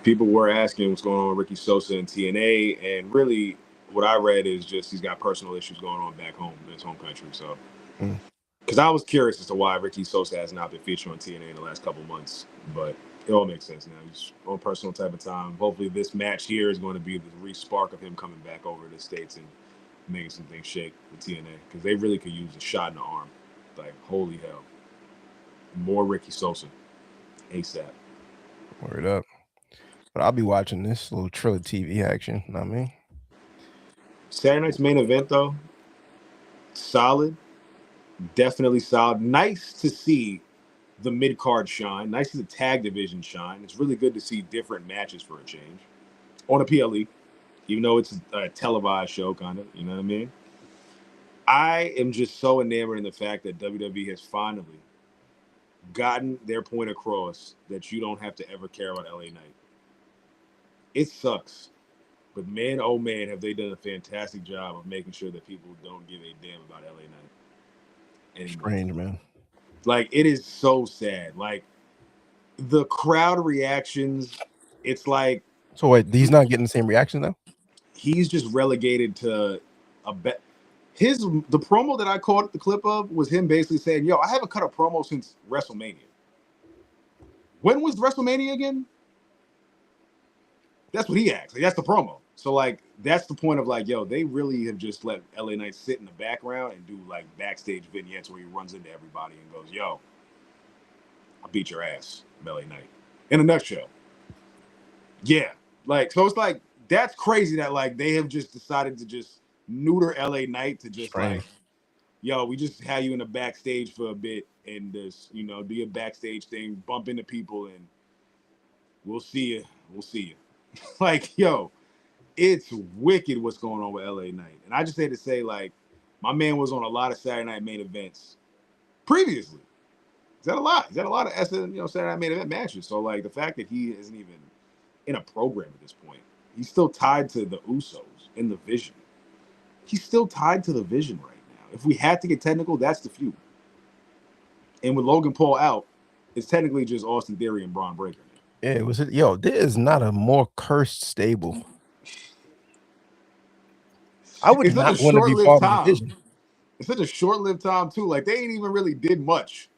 people were asking what's going on with Ricky Sosa in TNA, and really what I read is just he's got personal issues going on back home in his home country. So because I was curious as to why Ricky Sosa has not been featured on TNA in the last couple of months, but it all makes sense now. He's on personal type of time. Hopefully this match here is going to be the re-spark of him coming back over to the States and making some things shake with TNA, because they really could use a shot in the arm. Like, holy hell. More Ricky Sosa. ASAP. Word up. But I'll be watching this little Triller TV action. You know what I mean? Saturday night's main event, though, solid. Definitely solid. Nice to see the mid-card shine. Nice to see the tag division shine. It's really good to see different matches for a change on a PLE, even though it's a televised show, kind of. You know what I mean? I am just so enamored in the fact that WWE has finally gotten their point across that you don't have to ever care about LA Knight. It sucks, but man, oh man, have they done a fantastic job of making sure that people don't give a damn about LA Knight anymore. Strange, man. Like, it is so sad. Like, the crowd reactions, it's like... So wait, he's not getting the same reaction though? He's just relegated to a bet. The promo that I caught the clip of was him basically saying, yo, I haven't cut a promo since WrestleMania. When was WrestleMania again? That's what he asked. Like, that's the promo. So, like, that's the point of, like, yo, they really have just let LA Knight sit in the background and do, like, backstage vignettes where he runs into everybody and goes, yo, I'll beat your ass, LA Knight. In a nutshell. Yeah. Like, so it's like, that's crazy that, like, they have just decided to just neuter LA Knight to just like, yo, we just had you in the backstage for a bit and just, you know, do your backstage thing, bump into people, and we'll see you. We'll see you. Like, yo, it's wicked what's going on with LA Knight. And I just had to say, like, my man was on a lot of Saturday night main events previously. Is that a lot? Is that a lot of Saturday night main event matches? So, like, the fact that he isn't even in a program at this point, he's still tied to the Usos in the Vision. He's still tied to the Vision right now. If we had to get technical, that's the feud. And with Logan Paul out, it's technically just Austin Theory and Braun Breaker. Yeah, it was. Yo, there is not a more cursed stable. I would not want to be part of the Vision. It's such a short-lived time too. Like, they ain't even really did much.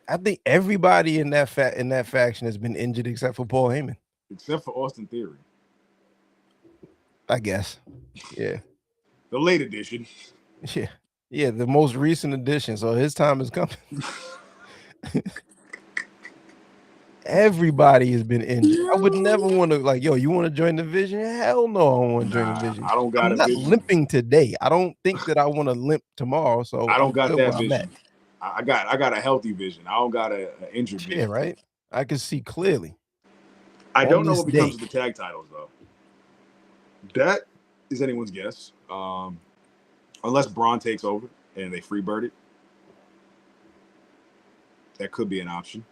I think everybody in that faction has been injured except for Paul Heyman. Except for Austin Theory. I guess. Yeah. The late edition. Yeah. Yeah, the most recent edition. So his time is coming. Everybody has been injured. I would never Yeah. want to like, yo, you want to join the Vision? Hell no, I don't want to join the Nah, Vision. I don't got I'm a not vision. limping today. I don't think that I want to limp tomorrow, so I don't I'm got good that where I'm at. vision. I got a healthy vision. I don't got an injured Yeah, vision. right. I can see clearly I on don't know this what becomes day. of the tag titles though. That is anyone's guess. Unless Braun takes over and they freebird it, that could be an option.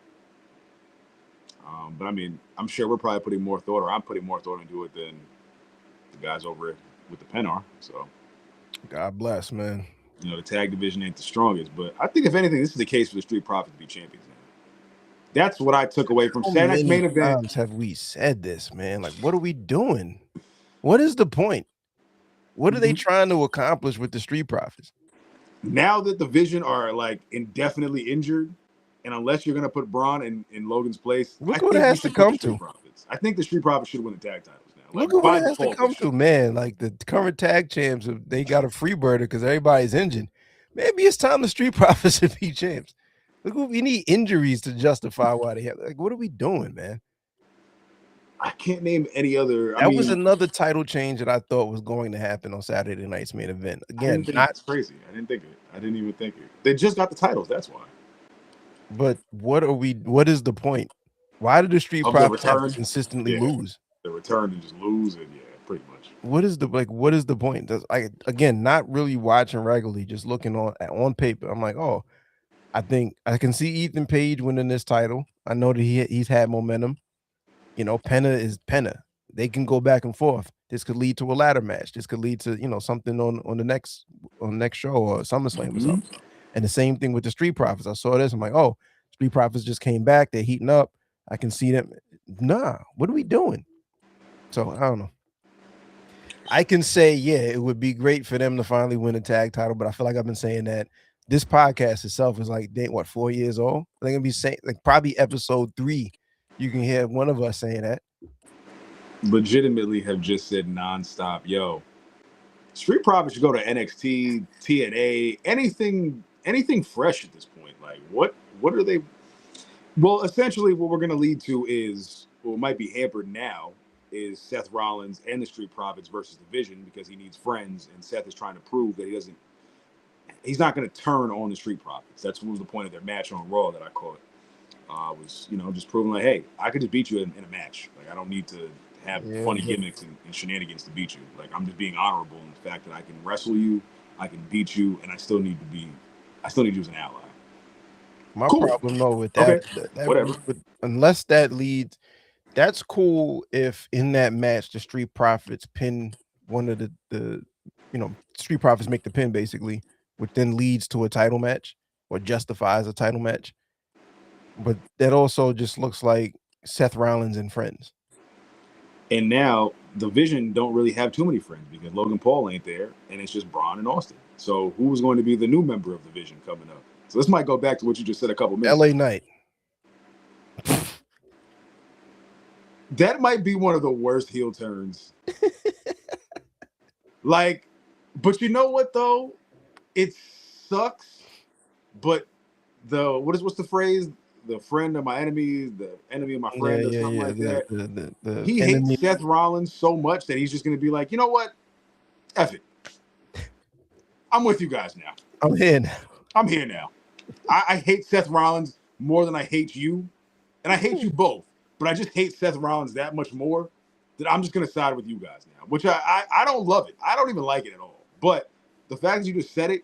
But I mean, I'm sure we're probably putting more thought, or I'm putting more thought into it than the guys over with the pen are. So, God bless, man. the tag division ain't the strongest. But I think if anything, this is the case for the Street Profits to be champions now. That's what I took away from How Saturday Night's many main event. times have we said this, man? Like, what are we doing? What is the point? What are they trying to accomplish with the Street Profits? Now that the Vision are like indefinitely injured, and unless you're gonna put Braun in Logan's place, I Look what it think you has to should put the come Street to. Profits. I think the Street Profits should win the tag titles now. Look Like at what by it has to default, they come to, should. man. Like the current tag champs, they got a free birder because everybody's injured. Maybe it's time the Street Profits to be champs. Look, we need injuries to justify why they have. Like, what are we doing, man? I can't name any other. That was another title change that I thought was going to happen on Saturday night's main event. I didn't Again, think not. that's crazy. I didn't think of it. I didn't even think of it. They just got the titles. That's why. But what are we? What is the point? Why do the Street Of the Profits have to return, consistently yeah, lose? the return and just lose it. Yeah, pretty much. What is the What is the point? Again, not really watching regularly, just looking on paper. I'm like, oh, I think I can see Ethan Page winning this title. I know that he's had momentum. Penna is Penna. They can go back and forth. This could lead to a ladder match. This could lead to something on the next show or SummerSlam or something. And the same thing with the Street Profits. I saw this. I'm like, oh, Street Profits just came back. They're heating up. I can see them. Nah, what are we doing? So I don't know. I can say, yeah, it would be great for them to finally win a tag title, but I feel like I've been saying that this podcast itself is like, 4 years old? They're gonna be saying like probably episode 3. You can hear one of us saying that. Legitimately have just said nonstop, yo, Street Profits should go to NXT, TNA, anything fresh at this point. Like, what are they? Well, essentially, what we're going to lead to is, what might be hampered now, is Seth Rollins and the Street Profits versus the Vision, because he needs friends, and Seth is trying to prove that he's not going to turn on the Street Profits. That's what was the point of their match on Raw that I caught. Was just proving like, hey, I could just beat you in a match. Like, I don't need to have funny gimmicks and shenanigans to beat you. Like, I'm just being honorable in the fact that I can wrestle you, I can beat you, and I still need you as an ally. My Cool. problem though with that, Okay. Whatever. Unless that leads, that's cool if in that match the Street Profits pin one of the Street Profits make the pin basically, which then leads to a title match or justifies a title match. But that also just looks like Seth Rollins and friends. And now the Vision don't really have too many friends because Logan Paul ain't there, and it's just Braun and Austin. So who's going to be the new member of the Vision coming up? So this might go back to what you just said a couple minutes LA ago. Knight. That might be one of the worst heel turns. Like, but you know what though? It sucks. But what's the phrase? The friend of my enemy, the enemy of my friend, or something like that. He hates Seth Rollins so much that he's just going to be like, you know what? F it. I'm with you guys now. I'm here now. I hate Seth Rollins more than I hate you. And I hate you both. But I just hate Seth Rollins that much more that I'm just going to side with you guys now. Which I don't love it. I don't even like it at all. But the fact that you just said it,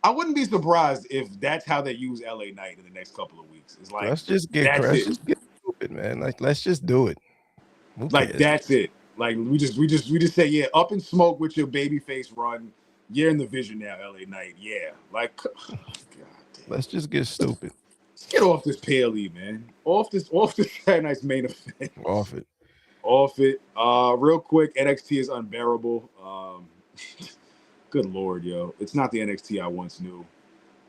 I wouldn't be surprised if that's how they use LA Knight in the next couple of weeks. It's like, let's just get stupid, man. Like, let's just do it. Like, that's it. Like, we just say, yeah, up in smoke with your babyface run. You're in the Vision now, LA Knight. Yeah. Like, God damn. Let's just get stupid. Let's get off this PLE, man. Off this Saturday night's main event. Off it. Real quick, NXT is unbearable. Good Lord, yo. It's not the NXT I once knew.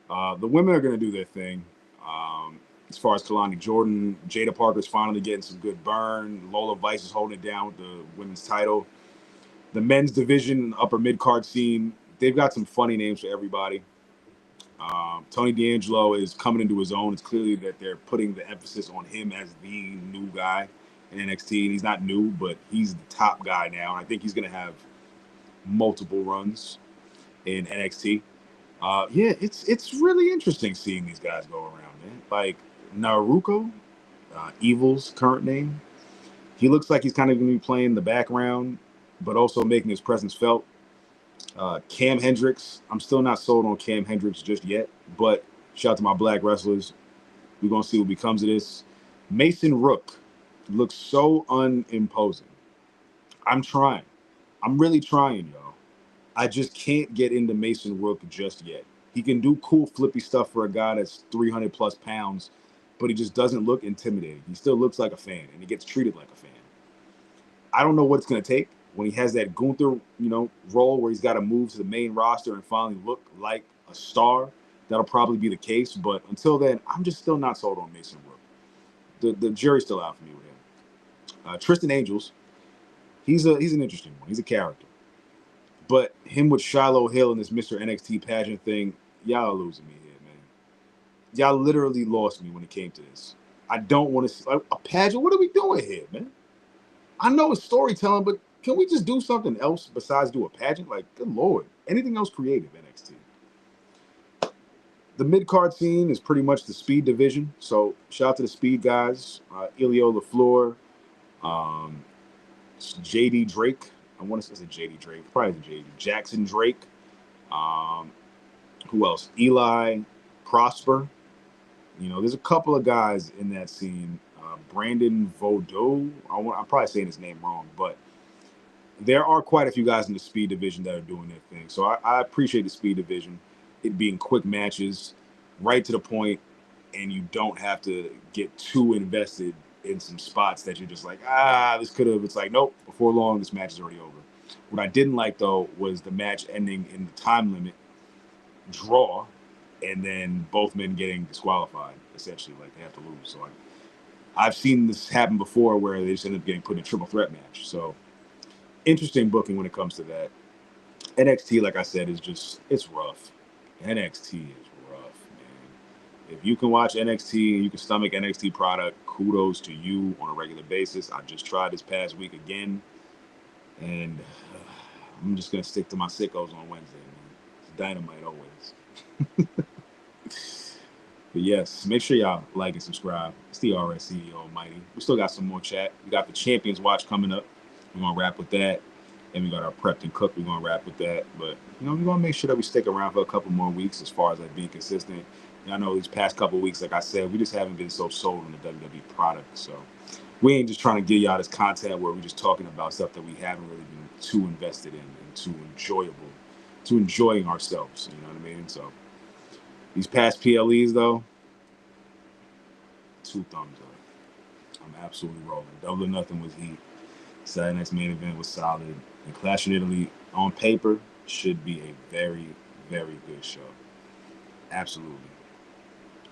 The women are going to do their thing. As far as Kalani Jordan, Jada Parker's finally getting some good burn. Lola Vice is holding it down with the women's title. The men's division, upper mid-card scene, they've got some funny names for everybody. Tony D'Angelo is coming into his own. It's clearly that they're putting the emphasis on him as the new guy in NXT. And he's not new, but he's the top guy now. And I think he's going to have multiple runs in NXT. Yeah, it's really interesting seeing these guys go around, man. Like Naruko, Evil's current name, he looks like he's kind of going to be playing in the background, but also making his presence felt. Cam Hendricks, I'm still not sold on Cam Hendricks just yet, but shout out to my black wrestlers. We're going to see what becomes of this. Mason Rook looks so unimposing. I'm trying. I'm really trying, y'all. I just can't get into Mason Rook just yet. He can do cool flippy stuff for a guy that's 300 plus pounds, but he just doesn't look intimidating. He still looks like a fan, and he gets treated like a fan. I don't know what it's going to take when he has that Gunther, role where he's got to move to the main roster and finally look like a star. That'll probably be the case, but until then, I'm just still not sold on Mason Rook. The jury's still out for me with him. Tristan Angels, he's an interesting one. He's a character. But him with Shiloh Hill and this Mr. NXT pageant thing, y'all are losing me here, man. Y'all literally lost me when it came to this. I don't want to see a pageant. What are we doing here, man? I know it's storytelling, but can we just do something else besides do a pageant? Like, good Lord. Anything else creative, NXT? The mid-card scene is pretty much the speed division. So shout out to the speed guys. Elio LaFleur, JD Drake. I want to say JD Drake. Probably JD. Jackson Drake. Who else? Eli Prosper. There's a couple of guys in that scene. Brandon Vaudou. I'm probably saying his name wrong, but there are quite a few guys in the speed division that are doing their thing. So I appreciate the speed division. It being quick matches, right to the point, and you don't have to get too invested in some spots that you're just like, this could have. It's like, nope, before long, this match is already over. What I didn't like, though, was the match ending in the time limit draw, and then both men getting disqualified, essentially, like they have to lose. So I've seen this happen before where they just end up getting put in a triple threat match. So interesting booking when it comes to that. NXT, like I said, it's rough. NXT is rough, man. If you can watch NXT and you can stomach NXT product, kudos to you on a regular basis. I just tried this past week again, and I'm just going to stick to my sickos on Wednesday, man. It's dynamite always. But yes, make sure y'all like and subscribe. It's the RSC Almighty. We still got some more chat. We got the Champions Watch coming up. We're going to wrap with that. And we got our prepped and cooked. We're going to wrap with that. But, we're going to make sure that we stick around for a couple more weeks as far as being consistent. And I know these past couple of weeks, like I said, we just haven't been so sold on the WWE product. So we ain't just trying to give y'all this content where we're just talking about stuff that we haven't really been too invested in and too enjoyable, to enjoying ourselves. You know what I mean? So these past PLEs, though, 2 thumbs up. I'm absolutely rolling. Double or Nothing was heat. Saturday Night's Main Event was solid. And Clash of Italy, on paper, should be a very, very good show. Absolutely.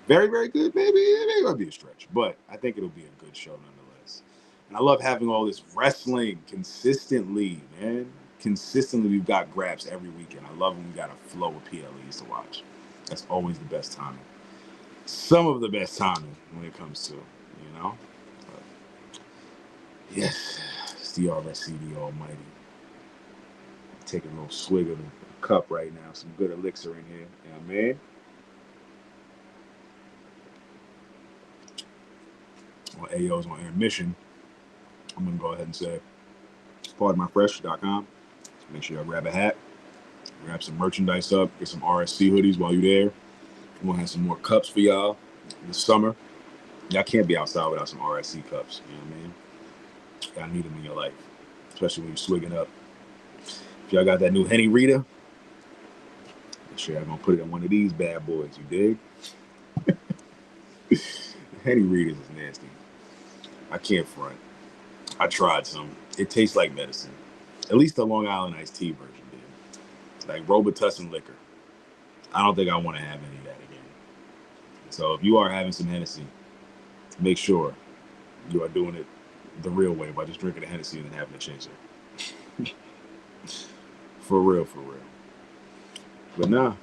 Very, very good. Maybe it might be a stretch, but I think it'll be a good show nonetheless. And I love having all this wrestling consistently, man. Consistently, we've got grabs every weekend. I love when we got a flow of PLEs to watch. That's always the best timing. Some of the best timing when it comes to, But yes, it's the RSC, the Almighty. Taking a little swig of the cup right now. Some good elixir in here. You know what I mean? Well, AO's on intermission. I'm going to go ahead and say, pardonmyfresh.com. Make sure y'all grab a hat, grab some merchandise up, get some RSC hoodies while you're there. We're going to have some more cups for y'all this summer. Y'all can't be outside without some RSC cups. You know what I mean? Y'all need them in your life, especially when you're swigging up. If y'all got that new Henny Rita, make sure y'all going to put it in one of these bad boys. You dig? Henny Rita's is nasty. I can't front. I tried some. It tastes like medicine. At least the Long Island iced tea version did. Like Robitussin liquor. I don't think I want to have any of that again. So if you are having some Hennessy, make sure you are doing it the real way by just drinking the Hennessy and then having a chaser. For real, for real. But nah,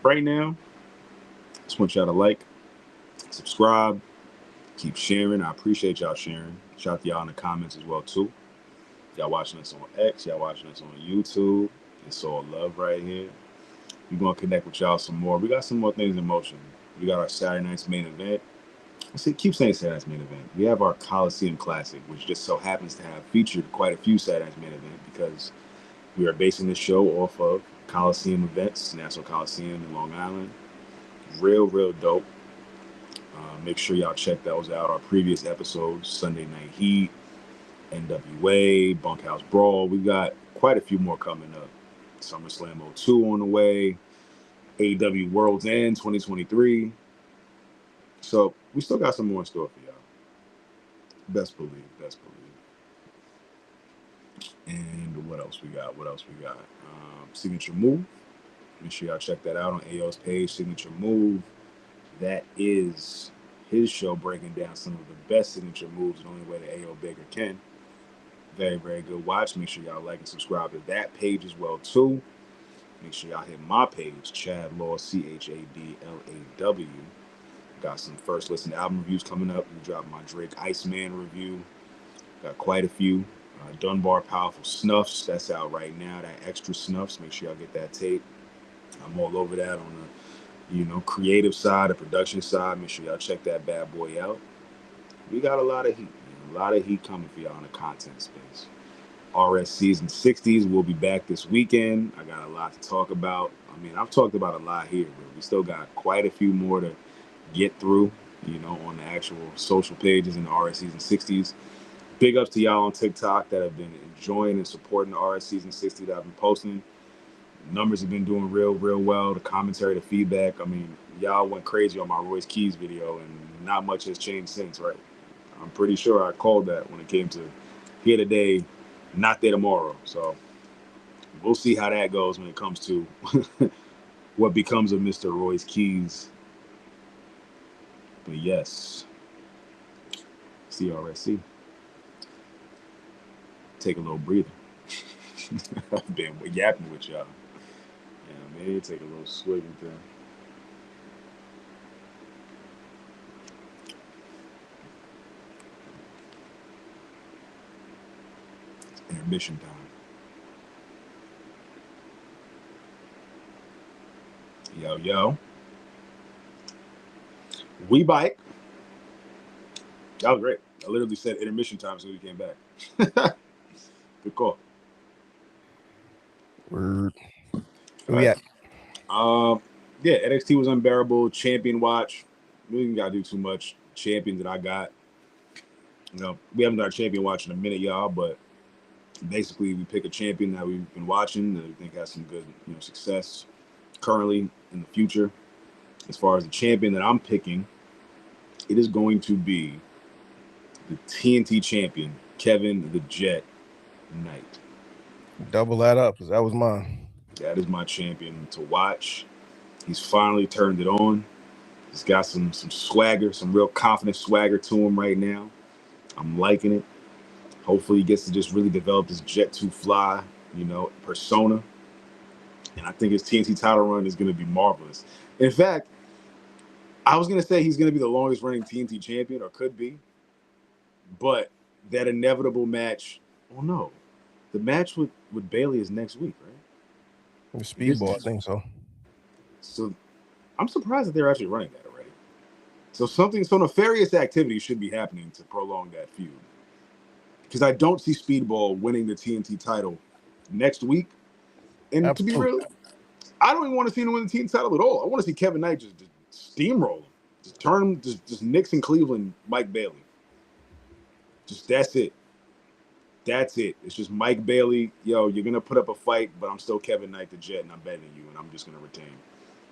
Right now, just want y'all to like, subscribe, keep sharing. I appreciate y'all sharing. Shout out to y'all in the comments as well too. Y'all watching us on X, y'all watching us on YouTube. It's all love right here. We're gonna connect with y'all some more. We got some more things in motion. We got our Saturday night's main event. Keep saying Saturday night's main event. We have our Coliseum Classic, which just so happens to have featured quite a few Saturday night's main event because we are basing this show off of Coliseum events, Nassau Coliseum in Long Island. Real dope. Make sure y'all check those out. Our previous episodes, Sunday Night Heat, NWA, Bunkhouse Brawl. We got quite a few more coming up. SummerSlam 02 on the way. AEW World's End 2023. So we still got some more in store for y'all. Best believe. And what else we got? Signature Move. Make sure y'all check that out on AO's page. Signature Move. That is his show breaking down some of the best signature moves the only way that AO Baker can. Very good watch. Make sure y'all like and subscribe to that page as well too. Make sure y'all hit my page, Chad Law, CHADLAW. Got some first listen album reviews coming up. We dropped my Drake Iceman review. Got quite a few. Dunbar Powerful Snuffs. That's out right now. That extra snuffs. Make sure y'all get that tape. I'm all over that on the creative side, the production side. Make sure y'all check that bad boy out. We got a lot of heat. A lot of heat coming for y'all in the content space. RSCs and 60s will be back this weekend. I got a lot to talk about. I mean, I've talked about a lot here, but we still got quite a few more to get through, on the actual social pages in the RSCs and 60s. Big ups to y'all on TikTok that have been enjoying and supporting the RSCs and 60s that I've been posting. Numbers have been doing real well. The commentary, the feedback. I mean, y'all went crazy on my Royce Keys video, and not much has changed since, right? I'm pretty sure I called that when it came to here today, not there tomorrow. So we'll see how that goes when it comes to what becomes of Mr. Royce Keys. But yes, CRSC. Take a little breather. I've been yapping with y'all. Yeah, maybe take a little swig with them. It's intermission time. Yo. We bike. That was great. I literally said intermission time so we came back. Good call. Word. Right. Yeah, NXT was unbearable. Champion watch. We didn't gotta do too much. Champion that I got. We haven't got a champion watch in a minute, y'all, but basically we pick a champion that we've been watching that we think has some good, success currently in the future. As far as the champion that I'm picking, it is going to be the TNT champion, Kevin the Jet Knight. Double that up, because that was mine. That is my champion to watch. He's finally turned it on. He's got some swagger, some real confident swagger to him right now. I'm liking it. Hopefully he gets to just really develop this Jet to Fly, persona. And I think his TNT title run is going to be marvelous. In fact, I was going to say he's going to be the longest running TNT champion, or could be. But that inevitable match, no. The match with Bailey is next week, right? The Speedball, I think so. So I'm surprised that they're actually running that already. So nefarious activity should be happening to prolong that feud. Because I don't see Speedball winning the TNT title next week. And Absolutely. To be real, I don't even want to see him win the TNT title at all. I want to see Kevin Knight just steamroll him. Just turn him, just Nixon Cleveland, Mike Bailey. Just that's it. That's it. It's just Mike Bailey. Yo, you're going to put up a fight, but I'm still Kevin Knight the Jet, and I'm betting you, and I'm just going to retain.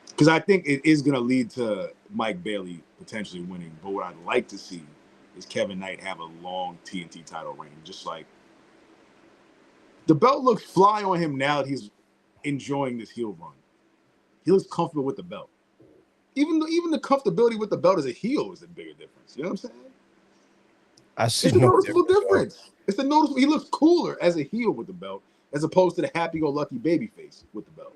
Because I think it is going to lead to Mike Bailey potentially winning. But what I'd like to see is Kevin Knight have a long TNT title reign. Just like the belt looks fly on him now that he's enjoying this heel run. He looks comfortable with the belt. Even the comfortability with the belt as a heel is a bigger difference. You know what I'm saying? It's a noticeable difference. It's a noticeable. He looks cooler as a heel with the belt as opposed to the happy-go-lucky babyface with the belt.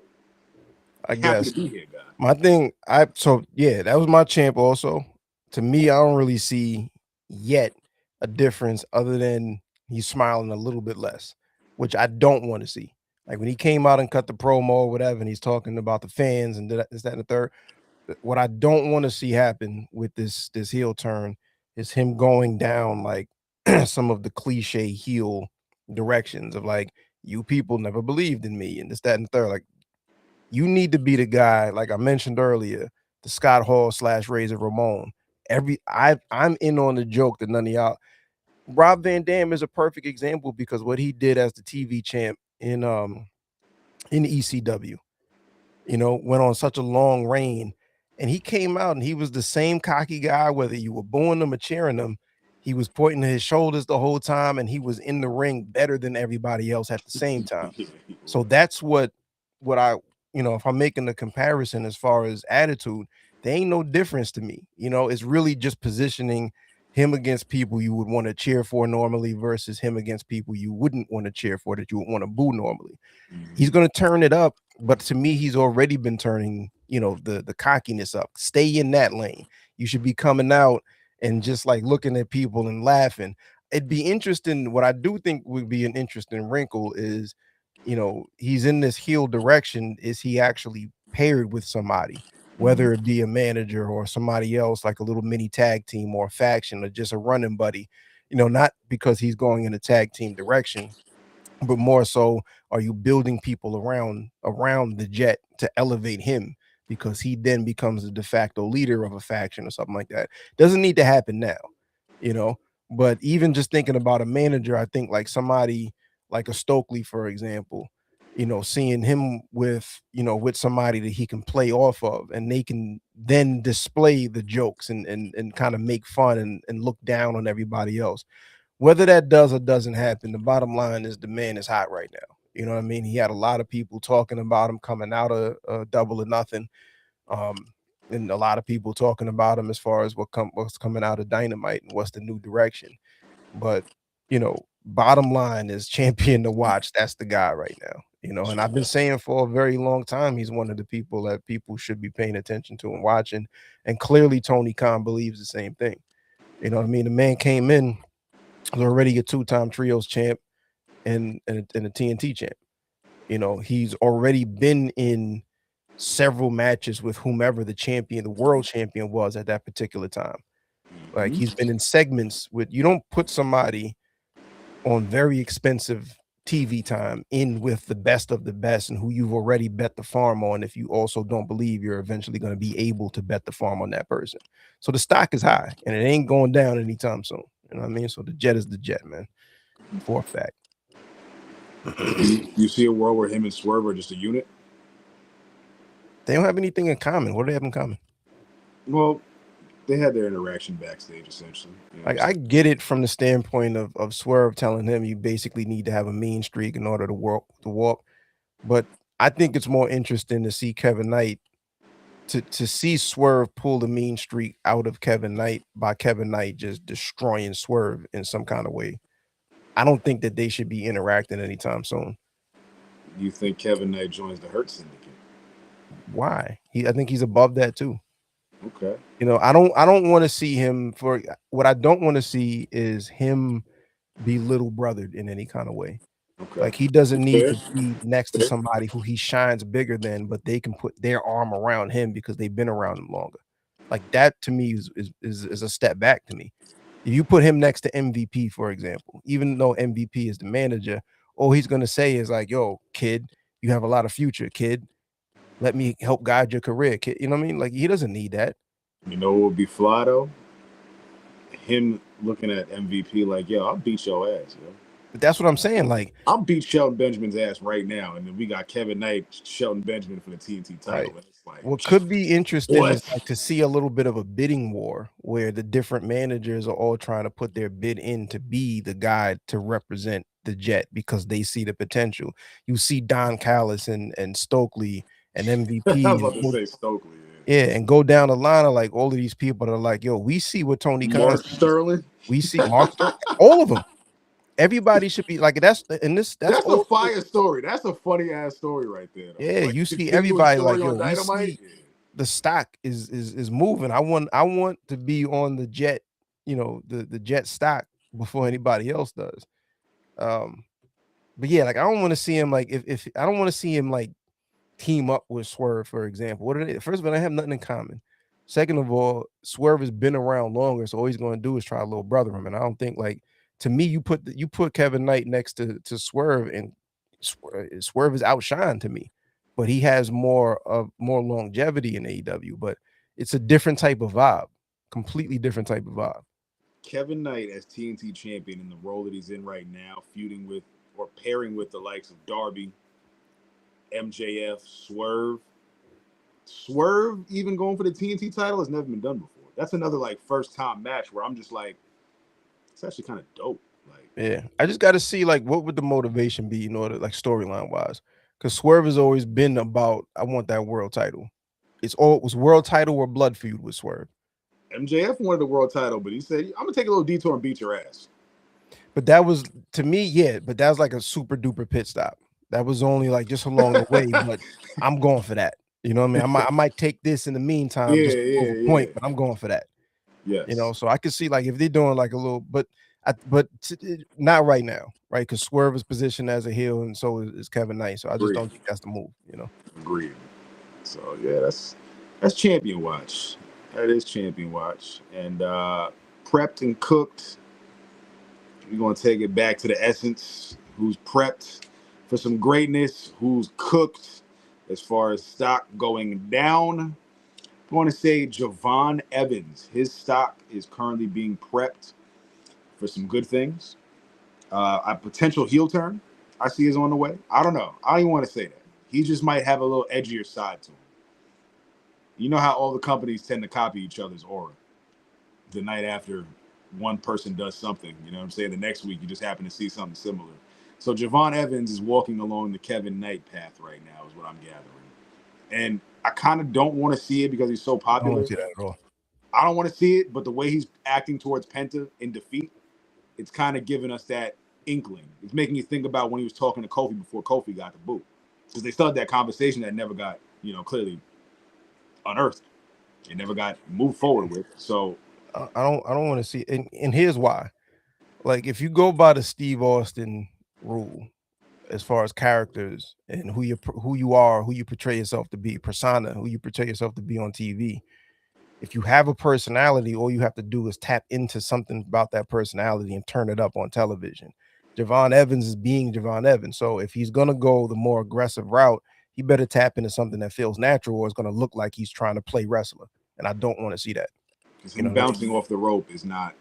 I Happy guess. to be here, guy. My thing, so yeah, that was my champ also. To me, I don't really see yet a difference other than he's smiling a little bit less, which I don't want to see. Like when he came out and cut the promo or whatever, and he's talking about the fans and this, that, and the third. What I don't want to see happen with this heel turn is him going down like some of the cliche heel directions of like, you people never believed in me and this, that, and the third. Like, you need to be the guy, like I mentioned earlier, the Scott Hall / Razor Ramon. I'm in on the joke that none of y'all. Rob Van Dam is a perfect example because what he did as the TV champ in ECW, went on such a long reign. And he came out and he was the same cocky guy, whether you were booing him or cheering him. He was pointing to his shoulders the whole time, and he was in the ring better than everybody else at the same time. Yeah, he So was. that's what I, if I'm making a comparison as far as attitude, there ain't no difference to me. It's really just positioning him against people you would want to cheer for normally versus him against people you wouldn't want to cheer for, that you would want to boo normally. He's going to turn it up, but to me he's already been turning, the cockiness up. Stay in that lane. You should be coming out and just like looking at people and laughing. It'd be interesting. What I do think would be an interesting wrinkle is, he's in this heel direction. Is he actually paired with somebody, whether it be a manager or somebody else, like a little mini tag team or a faction or just a running buddy? Not because he's going in a tag team direction, but more so, are you building people around the Jet to elevate him, because he then becomes the de facto leader of a faction or something like that? Doesn't need to happen now, you know. But even just thinking about a manager, I think like somebody like a Stokely, for example, seeing him with somebody that he can play off of, and they can then display the jokes and kind of make fun and look down on everybody else. Whether that does or doesn't happen, the bottom line is the man is hot right now. You know what I mean? He had a lot of people talking about him coming out of Double or Nothing, um, and a lot of people talking about him as far as what's coming out of Dynamite and what's the new direction. But bottom line is champion to watch. That's the guy right now. And I've been saying for a very long time he's one of the people that people should be paying attention to and watching. And clearly Tony Khan believes the same thing. You know what I mean? The man came in already a two-time trios champ and a TNT champ. He's already been in several matches with whomever the world champion was at that particular time. Like, he's been in segments with, you don't put somebody on very expensive TV time in with the best of the best and who you've already bet the farm on if you also don't believe you're eventually going to be able to bet the farm on that person. So the stock is high and it ain't going down anytime soon. You know what I mean? So the Jet is the Jet, man, for a fact. You see a world where him and Swerve are just a unit? They don't have anything in common. What do they have in common? Well, they had their interaction backstage, essentially. Like, I get it from the standpoint of Swerve telling him you basically need to have a mean streak in order to walk. But I think it's more interesting to see Kevin Knight, to see Swerve pull the mean streak out of Kevin Knight by Kevin Knight just destroying Swerve in some kind of way. I don't think that they should be interacting anytime soon. You think Kevin Knight joins the Hurt Syndicate? Why? I think he's above that too. Okay. I don't want to see him for what I don't want to see is him be little brothered in any kind of way. Okay. Like, he doesn't need Fair. to be next to somebody who he shines bigger than, but they can put their arm around him because they've been around him longer. Like, that to me is a step back to me. If you put him next to MVP, for example, even though MVP is the manager, all he's gonna say is like, "Yo, kid, you have a lot of future, kid. Let me help guide your career, kid." You know what I mean? Like, he doesn't need that. You know what would be fly though? Him looking at MVP like, "Yo, I'll beat your ass, yo." But that's what I'm saying. Like, I'll beat Shelton Benjamin's ass right now, and then we got Kevin Knight, Shelton Benjamin for the TNT title. right. And it's like, What could be interesting what? is like to see a little bit of a bidding war where the different managers are all trying to put their bid in to be the guy to represent the Jet because they see the potential. You see Don Callis and Stokely and MVP. I was about to say Stokely. Yeah, and go down the line of like all of these people that are like, yo, we see what Tony Khan Mark sees. Sterling. We see Mark Sterling, all of them. Everybody should be like that's That's a old school. fire story. That's a funny ass story right there, though. Yeah, Like you see continuing everybody like, story yo, on we Dynamite. see the stock is moving. I want to be on the jet, the jet stock before anybody else does. Um, but yeah, like I don't want to see him like if I don't want to see him like team up with Swerve, for example. What are they? First of all, they have nothing in common. Second of all, Swerve has been around longer, so all he's going to do is try to little brother him. And I don't think like to me, you put Kevin Knight next to Swerve, and Swerve is outshined to me, but he has more longevity in AEW. But it's a different type of vibe, completely different type of vibe. Kevin Knight as TNT champion in the role that he's in right now, feuding with or pairing with the likes of Darby, MJF, Swerve. Swerve even going for the TNT title has never been done before. That's another like first time match where I'm just like, it's actually kind of dope. Like, Yeah, I just got to see like what would the motivation be in order like storyline wise, because Swerve has always been about I want that world title. It was world title or blood feud with Swerve. MJF wanted the world title, but he said, I'm gonna take a little detour and beat your ass. But that was to me, yeah. But that was like a super duper pit stop. That was only like just along the way. But I'm going for that. You know what I mean? I might take this in the meantime Yeah, just to prove a yeah, point, but I'm going for that. yes. So I could see like if they're doing like a little, not right now, right? Because Swerve is positioned as a heel, and so is Kevin Knight. So I just Agreed. don't think that's the move. Agreed. So yeah, that's champion watch. That is champion watch. And prepped and cooked. We're gonna take it back to the essence. Who's prepped for some greatness? Who's cooked as far as stock going down? I want to say Javon Evans. His stock is currently being prepped for some good things. A potential heel turn I see is on the way. I don't know. I don't even want to say that. He just might have a little edgier side to him. You know how all the companies tend to copy each other's aura. The night after one person does something, you know what I'm saying? The next week you just happen to see something similar. So Javon Evans is walking along the Kevin Knight path right now, is what I'm gathering. And I kind of don't want to see it because he's so I don't popular. see that at all. I don't want to see it, but the way he's acting towards Penta in defeat, it's kind of giving us that inkling. It's making you think about when he was talking to Kofi before Kofi got the boot. Because they started that conversation that never got, clearly unearthed. It never got moved forward with. So I don't want to see. And here's why. Like if you go by the Steve Austin rule, as far as characters and who you are, who you portray yourself to be, persona, who you portray yourself to be on TV. If you have a personality, all you have to do is tap into something about that personality and turn it up on television. Javon Evans is being Javon Evans. So if he's gonna go the more aggressive route, he better tap into something that feels natural or it's gonna look like he's trying to play wrestler. And I don't want to see that. because You him know what I mean? bouncing off the rope is not,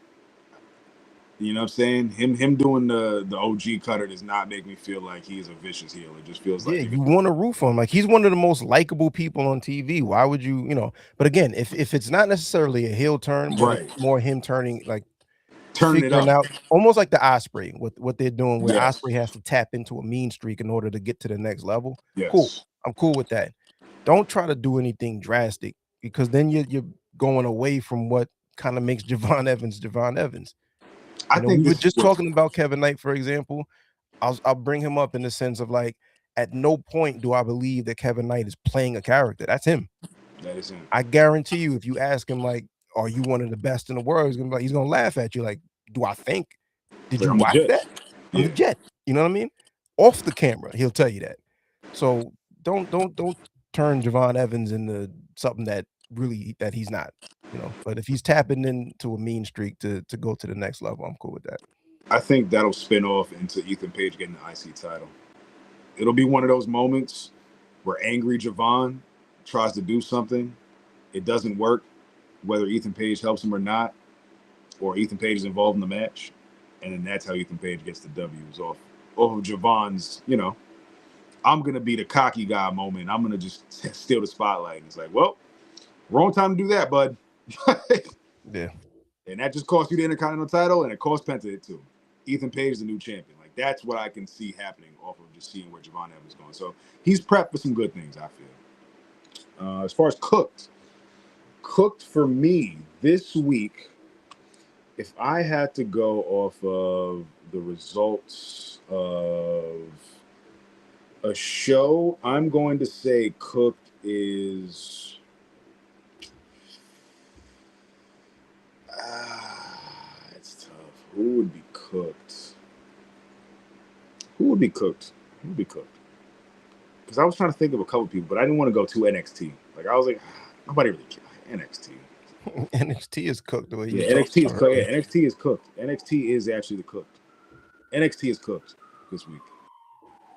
you know what I'm saying? Him doing the OG cutter does not make me feel like he's a vicious heel. It just feels Yeah, like you want to root for him. Like he's one of the most likable people on TV. Why would you? But again, if it's not necessarily a heel turn, but it's right, more him turning like turning it figuring up. out almost like the Osprey, what they're doing, where Yes, Osprey has to tap into a mean streak in order to get to the next level. Cool. yes. I'm cool with that. Don't try to do anything drastic because then you're going away from what kind of makes Javon Evans Javon Evans. I We think were this is just what talking about Kevin Knight, for example. I'll bring him up in the sense of like, at no point do I believe that Kevin Knight is playing a character. That's him. that is him. I guarantee you, if you ask him like, "Are you one of the best in the world?" He's gonna laugh at you. Like, do I think? Did Like, you I'm watch legit. that? I'm Yeah, the Jet. You know what I mean? Off the camera, he'll tell you that. So don't turn Javon Evans into something that he's not. But if he's tapping into a mean streak to go to the next level, I'm cool with that. I think that'll spin off into Ethan Page getting the IC title. It'll be one of those moments where angry Javon tries to do something, it doesn't work, whether Ethan Page helps him or not, or Ethan Page is involved in the match, and then that's how Ethan Page gets the W's off of Javon's. I'm gonna be the cocky guy moment. I'm gonna just steal the spotlight. And it's like, well, wrong time to do that, bud. Yeah. And that just cost you the Intercontinental title, and it cost Penta it too. Ethan Page is the new champion. Like that's what I can see happening off of just seeing where Javon Evans is going. So he's prepped for some good things, I feel. As far as cooked for me this week, if I had to go off of the results of a show, I'm going to say Cooked is. It's tough. Who would be cooked? Who would be cooked? Who would be cooked? Because I was trying to think of a couple people, but I didn't want to go too NXT. Like I was like, nobody really cares. NXT. NXT is cooked the way you Yeah, talk NXT is about cooked. it. Yeah, NXT is cooked. NXT is actually the cooked. NXT is cooked this week.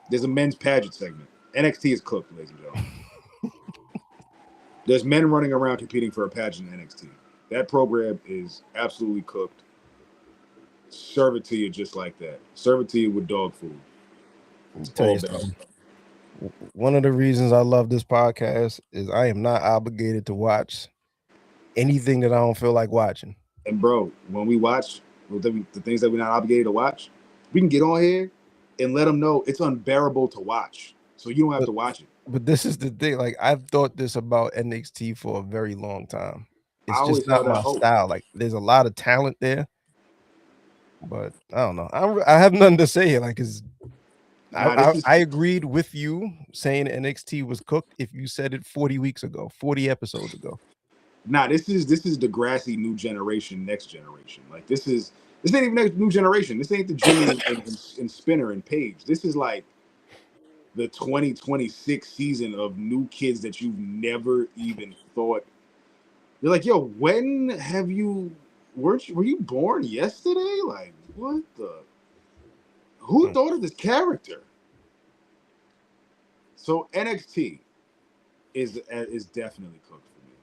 There's a men's pageant segment. NXT is cooked, ladies and gentlemen. There's men running around competing for a pageant in NXT. That program is absolutely cooked. Serve it to you just like that. Serve it to you with dog food. Let me It's tell all you bad. something. One of the reasons I love this podcast is I am not obligated to watch anything that I don't feel like watching. And bro, when we watch the things that we're not obligated to watch, we can get on here and let them know it's unbearable to watch. So you don't have But to watch it. but this is the thing. Like I've thought this about NXT for a very long time. I It's just always not held that my hope. style. Like there's a lot of talent there, but I don't know. I have nothing to say here. Like, cause Nah, this is I agreed with you saying NXT was cooked if you said it 40 weeks ago, 40 episodes ago. this is the grassy new generation, next generation. Like this ain't even next new generation. This ain't the Jimmy and Spinner and Page. This is like the 2026 season of new kids that you've never even thought. You're like, yo, when have you were you born yesterday? Like, what the who Hmm. thought of this character? So NXT is definitely cooked for me.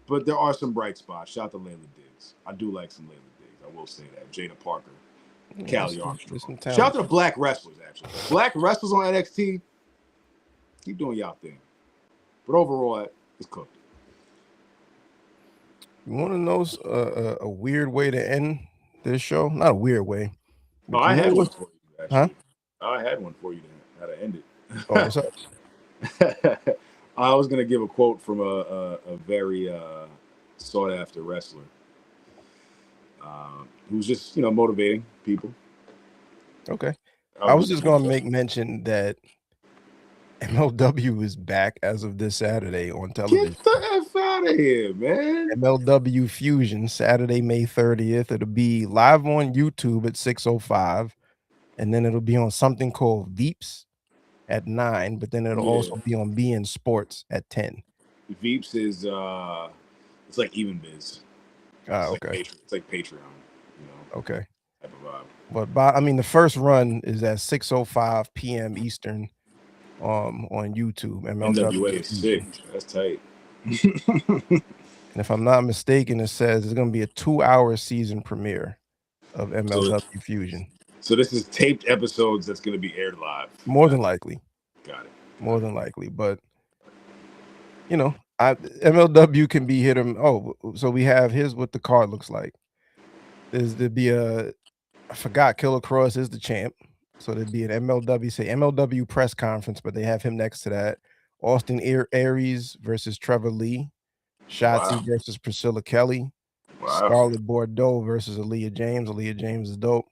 But there are some bright spots. Shout out to Layla Diggs. I do like some Layla Diggs. I will say that. Jada Parker, Callie There's Armstrong. some Shout out talent. to the black wrestlers, actually. Black wrestlers on NXT, keep doing y'all thing. But overall, it's cooked. You want to know a weird way to end this show? Not a weird way, Oh, but you I know had one what? for you, Huh? actually. I had one for you to how to end Oh, what's up? it. I was going to give a quote from a very sought after wrestler who's just, motivating people. Okay. I I was was just just going gonna to make mention that MLW is back as of this Saturday on television. get the F out of here, man. MLW Fusion, Saturday, May 30th. It'll be live on YouTube at 6:05, and then it'll be on something called Veeps at 9, but then it'll Yeah. also be on BN Sports at 10. Veeps is it's like even biz. Ah, okay. It's like Patreon, Okay. type of vibe. But I mean, the first run is at 6:05 p.m. Eastern on YouTube, MLW NWA is sick. Fusion. That's tight. And if I'm not mistaken, it says it's going to be a 2-hour season premiere of so MLW Fusion. so this is taped episodes that's going to be aired live. More than likely. Got it. More than likely. But, MLW can be hit him. Oh, so here's what the card looks like. There'd be I forgot Killer Cross is the champ. So there'd be an MLW press conference, but they have him next to that. Austin Aries versus Trevor Lee. Shotzi Wow. versus Priscilla Kelly. Wow. Scarlett Bordeaux versus Aaliyah James. Aaliyah James is dope.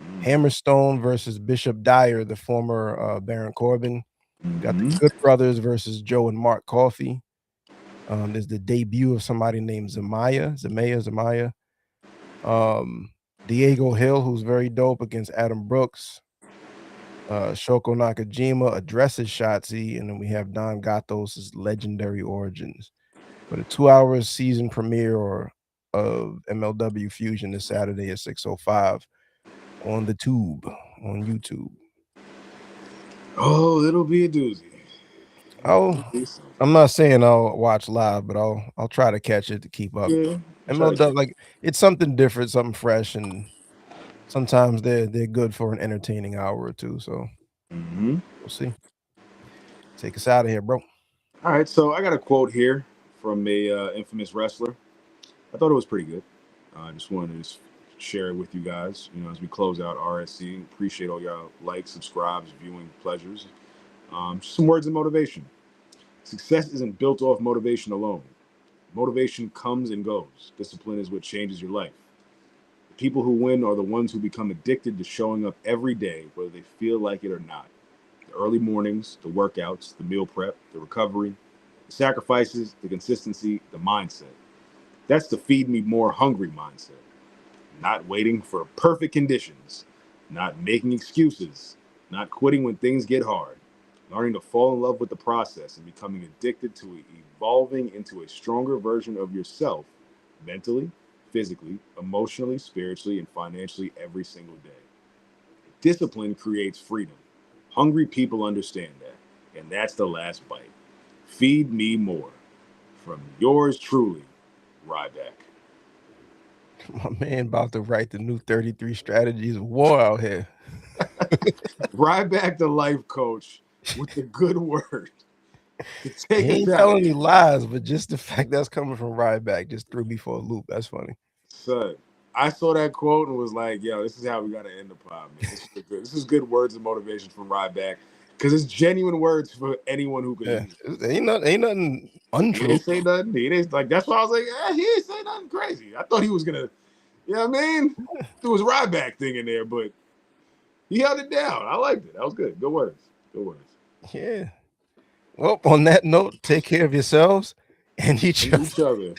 Mm. Hammerstone versus Bishop Dyer, the former Baron Corbin. Got the Mhm. Good Brothers versus Joe and Mark Coffey. There's the debut of somebody named Zamaya. Diego Hill, who's very dope, against Adam Brooks. Shoko Nakajima addresses Shotzi, and then we have Don Gatos' legendary origins. But a 2-hour season premiere of MLW Fusion this Saturday at 6:05 on the tube on YouTube. Oh, it'll be a doozy. I'm not saying I'll watch live, but I'll try to catch it to keep up. Yeah. MLW, like, it's something different, something fresh, and sometimes they're good for an entertaining hour or two. So Mm-hmm. we'll see. Take us out of here, bro. All right, so I got a quote here from a infamous wrestler. I thought it was pretty good. I just wanted to share it with you guys. As we close out RSC, appreciate all y'all likes, subscribes, viewing pleasures. Just some words of motivation. Success isn't built off motivation alone. Motivation comes and goes. Discipline is what changes your life. People who win are the ones who become addicted to showing up every day, whether they feel like it or not. The early mornings, the workouts, the meal prep, the recovery, the sacrifices, the consistency, the mindset. That's the feed me more hungry mindset. Not waiting for perfect conditions, not making excuses, not quitting when things get hard, learning to fall in love with the process and becoming addicted to evolving into a stronger version of yourself mentally, physically, emotionally, spiritually, and financially every single day. Discipline creates freedom. Hungry people understand that. And that's the last bite. Feed me more. From yours truly, Ryback. My man about to write the new 33 strategies of war out here. Ryback the life coach with the good word to take He us ain't out of telling here. any lies, but just the fact that's coming from Ryback just threw me for a loop. That's funny. Son, I saw that quote and was like, yo, this is how we got to end the pod, man. This is good words of motivation from Ryback because it's genuine words for anyone who could Yeah, use it. ain't nothing He untrue. didn't say nothing. He didn't, like, that's why I was like, he didn't say nothing crazy. I thought he was going to, you know what I mean? There was Ryback thing in there, but he held it down. I liked it. That was good. Good words. Good words. Yeah. Well, on that note, take care of yourselves and each And other. each other.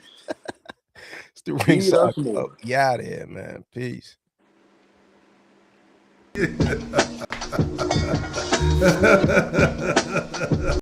It's the Feed Ringside us more. Club. Yeah, out of here, man. Peace.